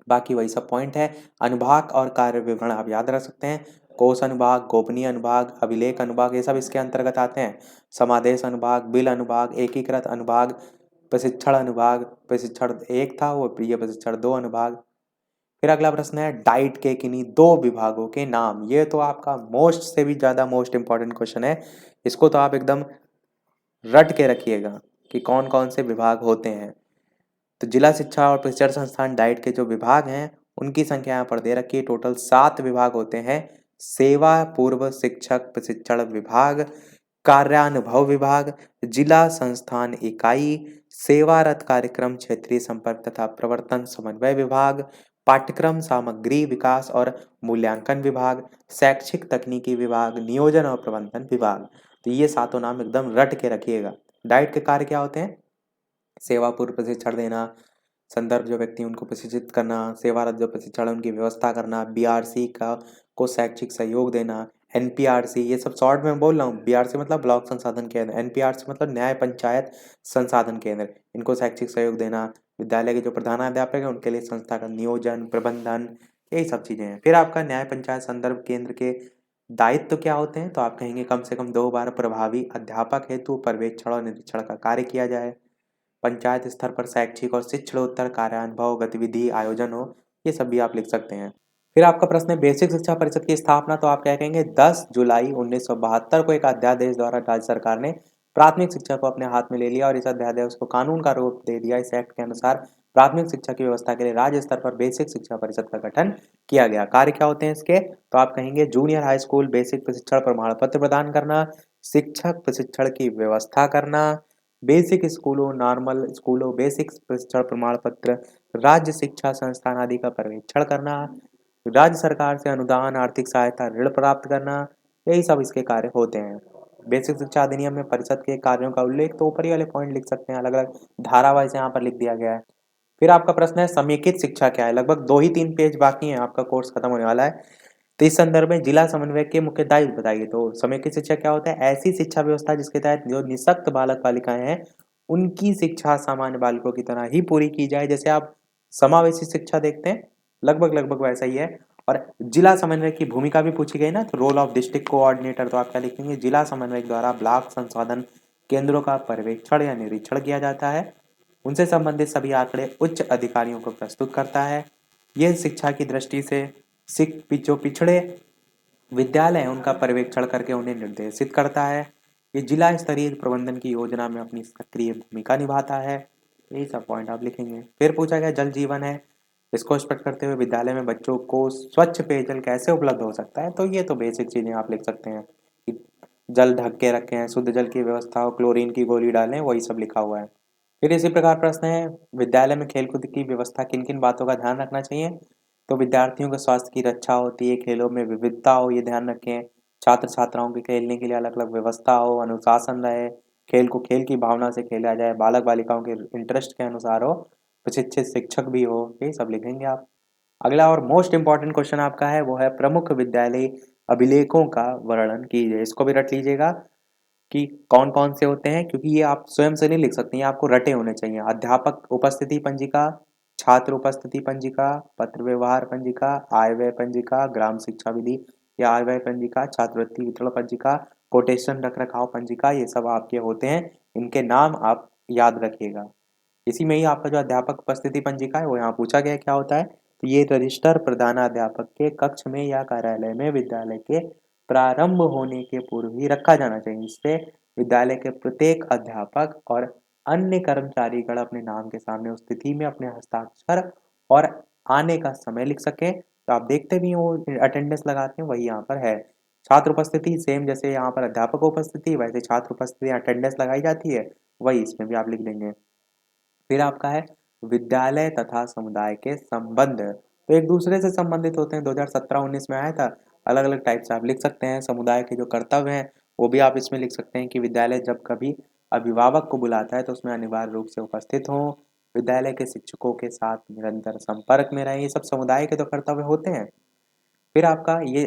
बाकी वही सब पॉइंट है। अनुभाग और कार्य विवरण आप याद रख सकते हैं। कोष अनुभाग, गोपनीय अनुभाग, अभिलेख अनुभाग, ये सब इसके अंतर्गत आते हैं। समादेश अनुभाग, बिल अनुभाग, एकीकृत अनुभाग, प्रशिक्षण अनुभाग, प्रशिक्षण 1 था वो, ये प्रशिक्षण 2 अनुभाग। फिर अगला प्रश्न है डाइट के किन्हीं 2 विभागों के नाम। ये तो आपका मोस्ट से भी ज्यादा मोस्ट इंपॉर्टेंट क्वेश्चन है। इसको तो आप एकदम रट के रखिएगा कि कौन कौन से विभाग होते हैं। तो जिला शिक्षा और प्रशिक्षण संस्थान डाइट के जो विभाग हैं उनकी संख्या यहाँ पर दे रखी है। टोटल 7 विभाग होते हैं। सेवा पूर्व शिक्षक प्रशिक्षण विभाग, कार्यानुभव विभाग, जिला संस्थान इकाई, सेवारत कार्यक्रम क्षेत्रीय संपर्क तथा प्रवर्तन समन्वय विभाग, पाठ्यक्रम सामग्री विकास और मूल्यांकन विभाग, शैक्षिक तकनीकी विभाग, नियोजन और प्रबंधन विभाग। तो ये सातों नाम एकदम रट के रखिएगा। डाइट के कार्य क्या होते हैं? सेवा पूर्व प्रशिक्षण देना, संदर्भ जो व्यक्ति उनको प्रशिक्षित करना, सेवारत जो प्रशिक्षण उनकी व्यवस्था करना, BRC का को शैक्षिक सहयोग देना, NPRC, ये सब शॉर्ट में बोल रहा हूँ। BRC मतलब ब्लॉक संसाधन केंद्र, NPRC मतलब न्याय पंचायत संसाधन केंद्र, इनको शैक्षिक सहयोग देना। विद्यालय के जो प्रधानाध्यापक है उनके लिए संस्था का नियोजन, प्रबंधन, यही सब चीजें हैं। फिर आपका न्याय पंचायत संदर्भ केंद्र के दायित्व तो क्या होते हैं? तो आप कहेंगे कम से कम 2 बार प्रभावी अध्यापक हेतु पर्यवेक्षण और निरीक्षण का कार्य किया जाए। पंचायत स्तर पर शैक्षिक और शिक्षणोत्तर कार्यानुभव गतिविधि आयोजन हो, ये सब भी आप लिख सकते हैं। फिर आपका प्रश्न है बेसिक शिक्षा परिषद की स्थापना, तो आप क्या कहेंगे 10 जुलाई 1972 को एक अध्यादेश द्वारा राज्य सरकार ने प्राथमिक शिक्षा को अपने हाथ में ले लिया और इस अध्यादेश को कानून का रूप दे दिया। इस एक्ट के अनुसार प्राथमिक शिक्षा की व्यवस्था के लिए राज्य स्तर पर बेसिक शिक्षा परिषद का गठन किया गया। कार्य क्या होते हैं इसके, तो आप कहेंगे जूनियर हाई स्कूल बेसिक प्रशिक्षण प्रमाण पत्र प्रदान करना, शिक्षक प्रशिक्षण की व्यवस्था करना, बेसिक स्कूलों नॉर्मल स्कूलों बेसिक प्रशिक्षण प्रमाण पत्र, राज्य शिक्षा संस्थान आदि का पर्यवेक्षण करना, राज्य सरकार से अनुदान आर्थिक सहायता ऋण प्राप्त करना, यही सब इसके कार्य होते हैं। बेसिक शिक्षा अधिनियम में परिषद के कार्यों का उल्लेख तो ऊपर ही वाले पॉइंट लिख सकते हैं, अलग अलग धारावाहिक यहाँ पर लिख दिया गया है। फिर आपका प्रश्न है समेकित शिक्षा क्या है। लगभग 2 ही 3 पेज बाकी हैं, आपका कोर्स खत्म होने वाला है। तो इस संदर्भ में जिला समन्वयक के मुख्य दायित्व बताइए। तो समेकित शिक्षा क्या होता है, ऐसी शिक्षा व्यवस्था जिसके तहत जो निःशक्त बालक बालिकाएं हैं उनकी शिक्षा सामान्य बालकों की तरह ही पूरी की जाए। जैसे आप समावेशी शिक्षा देखते हैं, लगभग लगभग वैसा ही है। और जिला समन्वयक की भूमिका भी पूछी गई ना, तो रोल ऑफ डिस्ट्रिक्ट कोऑर्डिनेटर, तो आप क्या लिखेंगे जिला समन्वयक द्वारा ब्लॉक संशोधन केंद्रों का पर्यवेक्षण या निरीक्षण किया जाता है। उनसे संबंधित सभी आंकड़े उच्च अधिकारियों को प्रस्तुत करता है। यह शिक्षा की दृष्टि से जो पिछड़े विद्यालय है उनका पर्यवेक्षण करके उन्हें निर्देशित करता है। ये जिला स्तरीय प्रबंधन की योजना में अपनी सक्रिय भूमिका निभाता है। यही सब पॉइंट आप लिखेंगे। फिर पूछा गया जल जीवन है, इसको स्पष्ट करते हुए विद्यालय में बच्चों को स्वच्छ पेयजल कैसे उपलब्ध हो सकता है। तो ये तो बेसिक चीजें आप लिख सकते हैं कि जल ढक के रखें, शुद्ध जल की व्यवस्था हो, क्लोरीन की गोली डालें, वही सब लिखा हुआ है। फिर इसी प्रकार प्रश्न है विद्यालय में खेलकूद की व्यवस्था किन किन बातों का ध्यान रखना चाहिए। तो विद्यार्थियों के स्वास्थ्य की रक्षा होती है, खेलों में विविधता हो, ये ध्यान रखें। छात्र छात्राओं के खेलने के लिए अलग अलग व्यवस्था हो, अनुशासन रहे, खेल को खेल की भावना से खेला जाए, बालक बालिकाओं के इंटरेस्ट के अनुसार हो, प्रशिक्षित शिक्षक भी हो, ये सब लिखेंगे आप। अगला और मोस्ट इंपॉर्टेंट क्वेश्चन आपका है वो है प्रमुख विद्यालय अभिलेखों का वर्णन कीजिए। इसको भी रट लीजिएगा कि कौन कौन से होते हैं, क्योंकि ये आप स्वयं से नहीं लिख सकते, ये आपको रटे होने चाहिए। अध्यापक उपस्थिति पंजिका, छात्र उपस्थिति पंजिका, पत्र व्यवहार पंजिका, आय व्यय पंजिका, ग्राम शिक्षा विधि या आय व्यय पंजिका, छात्रवृत्ति वितरण पंजिका, कोटेशन रख रखाव पंजिका, ये सब आपके होते हैं। इनके नाम आप याद रखिएगा। इसी में ही आपका जो अध्यापक उपस्थिति पंजिका है वो यहाँ पूछा गया क्या होता है। तो ये रजिस्टर प्रधानाध्यापक के कक्ष में या कार्यालय में विद्यालय के प्रारंभ होने के पूर्व ही रखा जाना चाहिए। इससे विद्यालय के प्रत्येक अध्यापक और अन्य कर्मचारीगण अपने नाम के सामने उस तिथि में अपने हस्ताक्षर और आने का समय लिख सके। तो आप देखते भी वो अटेंडेंस लगाते हैं, वही यहाँ पर है। छात्र उपस्थिति सेम जैसे यहाँ पर अध्यापक उपस्थिति, वैसे छात्र उपस्थिति अटेंडेंस लगाई जाती है, वही इसमें भी आप लिख देंगे। फिर आपका है विद्यालय तथा समुदाय के संबंध, तो एक दूसरे से संबंधित होते हैं। 2017-19 में आया था, अलग अलग टाइप से आप लिख सकते हैं। समुदाय के जो कर्तव्य हैं वो भी आप इसमें लिख सकते हैं कि विद्यालय जब कभी अभिभावक को बुलाता है तो उसमें अनिवार्य रूप से उपस्थित हों, विद्यालय के शिक्षकों के साथ निरंतर संपर्क में रहें, ये सब समुदाय के तो कर्तव्य होते हैं। फिर आपका ये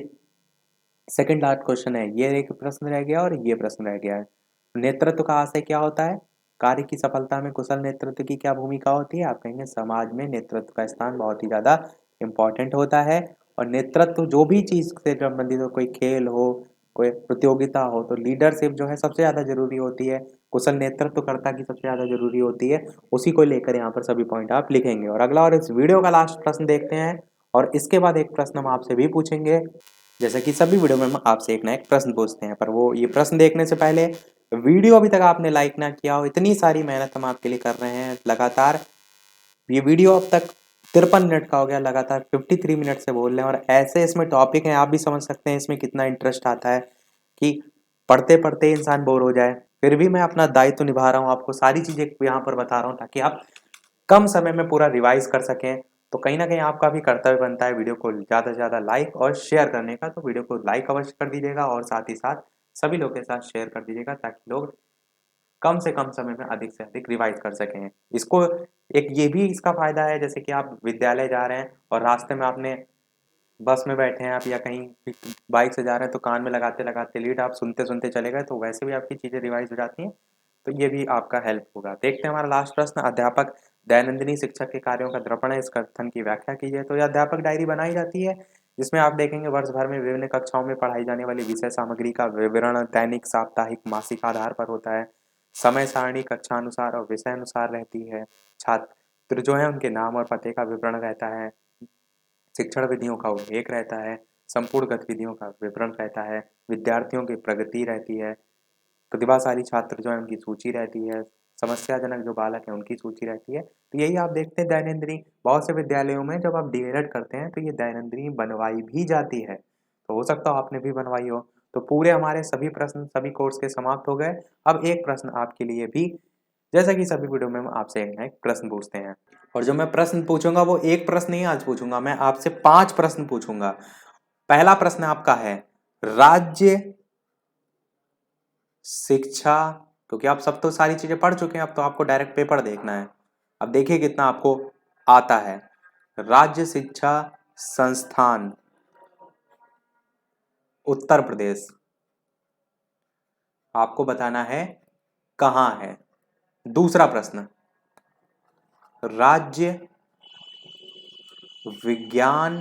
सेकंड लास्ट क्वेश्चन है, ये एक प्रश्न रह गया और ये प्रश्न रह गया है। नेतृत्व का आशय क्या होता है, कार्य की सफलता में कुशल नेतृत्व की क्या भूमिका होती है। आप कहेंगे समाज में नेतृत्व का स्थान बहुत ही ज्यादा इम्पोर्टेंट होता है। और नेतृत्व जो भी चीज से संबंधित हो, कोई खेल हो, कोई प्रतियोगिता हो, तो लीडरशिप जो है सबसे ज्यादा जरूरी होती है, कुशल नेतृत्वकर्ता की सबसे ज्यादा जरूरी होती है। उसी को लेकर यहाँ पर सभी पॉइंट आप लिखेंगे। और अगला और इस वीडियो का लास्ट प्रश्न देखते हैं, और इसके बाद एक प्रश्न हम आपसे भी पूछेंगे। जैसे कि सभी वीडियो में हम आपसे एक ना एक प्रश्न पूछते हैं, पर वो ये प्रश्न देखने से पहले वीडियो अभी तक आपने लाइक ना किया हो, इतनी सारी मेहनत हम आपके लिए कर रहे हैं लगातार। ये वीडियो अब तक 53 मिनट का हो गया, लगातार 53 मिनट से बोल रहे हैं, और ऐसे इसमें टॉपिक हैं, आप भी समझ सकते हैं इसमें कितना इंटरेस्ट आता है कि पढ़ते पढ़ते इंसान बोर हो जाए। फिर भी मैं अपना दायित्व निभा रहा हूँ, आपको सारी चीजें यहाँ पर बता रहा हूँ ताकि आप कम समय में पूरा रिवाइज कर सकें। तो कहीं ना कहीं आपका भी कर्तव्य बनता है वीडियो को ज़्यादा से ज़्यादा लाइक और शेयर करने का। तो वीडियो को लाइक अवश्य कर दीजिएगा और साथ ही साथ सभी लोगों के साथ शेयर कर दीजिएगा ताकि लोग कम से कम समय में अधिक से अधिक रिवाइज कर सकें इसको। एक ये भी इसका फायदा है, जैसे कि आप विद्यालय जा रहे हैं और रास्ते में आपने बस में बैठे हैं आप या कहीं बाइक से जा रहे हैं, तो कान में लगाते लगाते लीड आप सुनते सुनते चले गए, तो वैसे भी आपकी चीज़ें रिवाइज हो जाती हैं। तो ये भी आपका हेल्प होगा। देखते हैं हमारा लास्ट प्रश्न, अध्यापक दैनंदिनी शिक्षक के कार्यों का दर्पण है, इस कथन की व्याख्या कीजिए। तो ये अध्यापक डायरी बनाई जाती है जिसमें आप देखेंगे वर्ष भर में विभिन्न कक्षाओं में पढ़ाई जाने वाली विषय सामग्री का विवरण दैनिक साप्ताहिक मासिक आधार पर होता है। समय सारणी कक्षा अनुसार और विषय अनुसार रहती है। छात्र जो है उनके नाम और पते का विवरण रहता है। शिक्षण विधियों का उल्लेख रहता है। संपूर्ण गतिविधियों का विवरण रहता है। विद्यार्थियों की प्रगति रहती है। प्रतिभाशाली छात्र जो है उनकी सूची रहती है। समस्याजनक जो बालक है उनकी सूची रहती है। तो यही आप देखते हैं दैनंदिनी बहुत से विद्यालयों में जब आप डीएलएड करते हैं तो ये दैनंदिनी बनवाई भी जाती है। तो हो सकता है आपने भी बनवाई हो। तो पूरे हमारे सभी प्रश्न सभी कोर्स के समाप्त हो गए। अब एक प्रश्न आपके लिए भी, जैसा कि सभी वीडियो में हम आपसे एक ना एक प्रश्न पूछते हैं, और जो मैं प्रश्न पूछूंगा वो एक प्रश्न नहीं आज पूछूंगा, मैं आपसे 5 प्रश्न पूछूंगा। पहला प्रश्न आपका है राज्य शिक्षा, क्योंकि आप सब तो सारी चीजें पढ़ चुके हैं, अब तो आपको डायरेक्ट पेपर देखना है। अब देखिए कितना आपको आता है। राज्य शिक्षा संस्थान उत्तर प्रदेश, आपको बताना है कहाँ है। दूसरा प्रश्न, राज्य विज्ञान,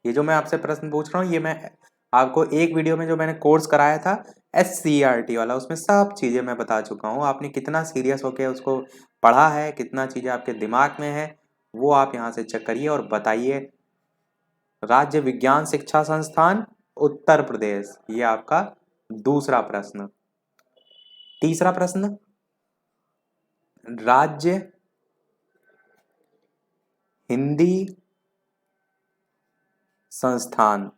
ये जो मैं आपसे प्रश्न पूछ रहा हूँ ये मैं आपको एक वीडियो में जो मैंने कोर्स कराया था SCERT वाला, उसमें सब चीजें मैं बता चुका हूँ। आपने कितना सीरियस होकर उसको पढ़ा है, कितना चीजें आपके दिमाग में है, वो आप यहाँ से चेक करिए और बताइए। राज्य विज्ञान शिक्षा संस्थान उत्तर प्रदेश, ये आपका दूसरा प्रश्न। तीसरा प्रश्न, राज्य हिंदी संस्थान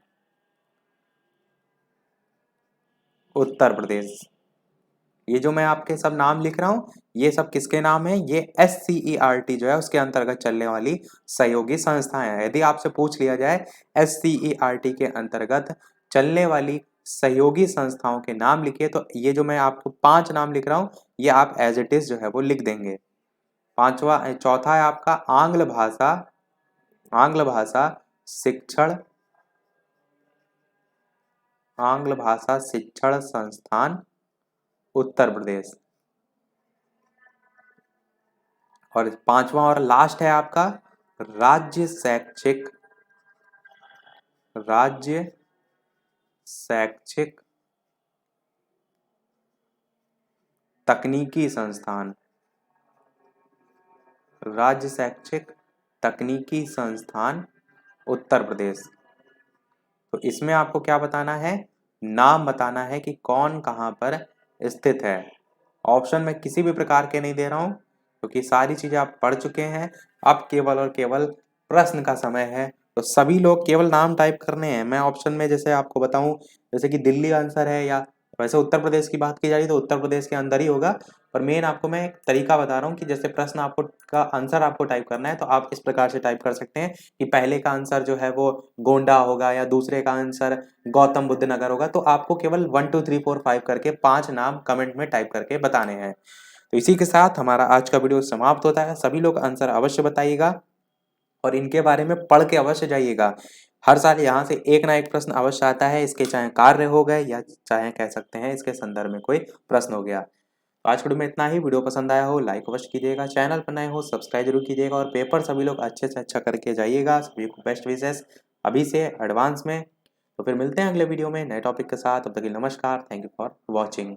उत्तर प्रदेश। ये जो मैं आपके सब नाम लिख रहा हूँ ये सब किसके नाम है, ये SCERT जो है उसके अंतर्गत चलने वाली सहयोगी संस्थाएं हैं। यदि आपसे पूछ लिया जाए SCERT के अंतर्गत चलने वाली सहयोगी संस्थाओं के नाम लिखिए, तो ये जो मैं आपको 5 नाम लिख रहा हूँ ये आप एज इट इज जो है वो लिख देंगे। चौथा है आपका आंग्ल भाषा शिक्षण आंग्ल भाषा शिक्षण संस्थान उत्तर प्रदेश। और पांचवा और लास्ट है आपका राज्य शैक्षिक तकनीकी संस्थान, राज्य शैक्षिक तकनीकी संस्थान उत्तर प्रदेश। तो इसमें आपको क्या बताना है, नाम बताना है कि कौन कहाँ पर स्थित है। ऑप्शन में किसी भी प्रकार के नहीं दे रहा हूँ क्योंकि सारी चीजें आप पढ़ चुके हैं। अब केवल और केवल प्रश्न का समय है, तो सभी लोग केवल नाम टाइप करने हैं। मैं ऑप्शन में जैसे आपको बताऊं, जैसे कि दिल्ली आंसर है, या वैसे उत्तर प्रदेश की बात की जाए तो उत्तर प्रदेश के अंदर ही होगा। पर मेन आपको मैं एक तरीका बता रहा हूँ कि जैसे प्रश्न आपको का आंसर आपको टाइप करना है तो आप इस प्रकार से टाइप कर सकते हैं कि पहले का आंसर जो है वो गोंडा होगा या दूसरे का आंसर गौतम बुद्ध नगर होगा। तो आपको केवल 1 2 3 4 5 करके 5 नाम कमेंट में टाइप करके बताने हैं। तो इसी के साथ हमारा आज का वीडियो समाप्त होता है। सभी लोग आंसर अवश्य बताइएगा और इनके बारे में पढ़ के अवश्य जाइएगा। हर साल यहाँ से एक ना एक प्रश्न अवश्य आता है, इसके चाहे कार्य हो गए या चाहे कह सकते हैं इसके संदर्भ में कोई प्रश्न हो गया। तो आज वीडियो में इतना ही। वीडियो पसंद आया हो लाइक अवश्य कीजिएगा, चैनल पर नए हो सब्सक्राइब जरूर कीजिएगा, और पेपर सभी लोग अच्छे से अच्छा करके जाइएगा। सभी को बेस्ट विशेस अभी से एडवांस में। तो फिर मिलते हैं अगले वीडियो में नए टॉपिक के साथ। तब तक के लिए नमस्कार, थैंक यू फॉर वॉचिंग।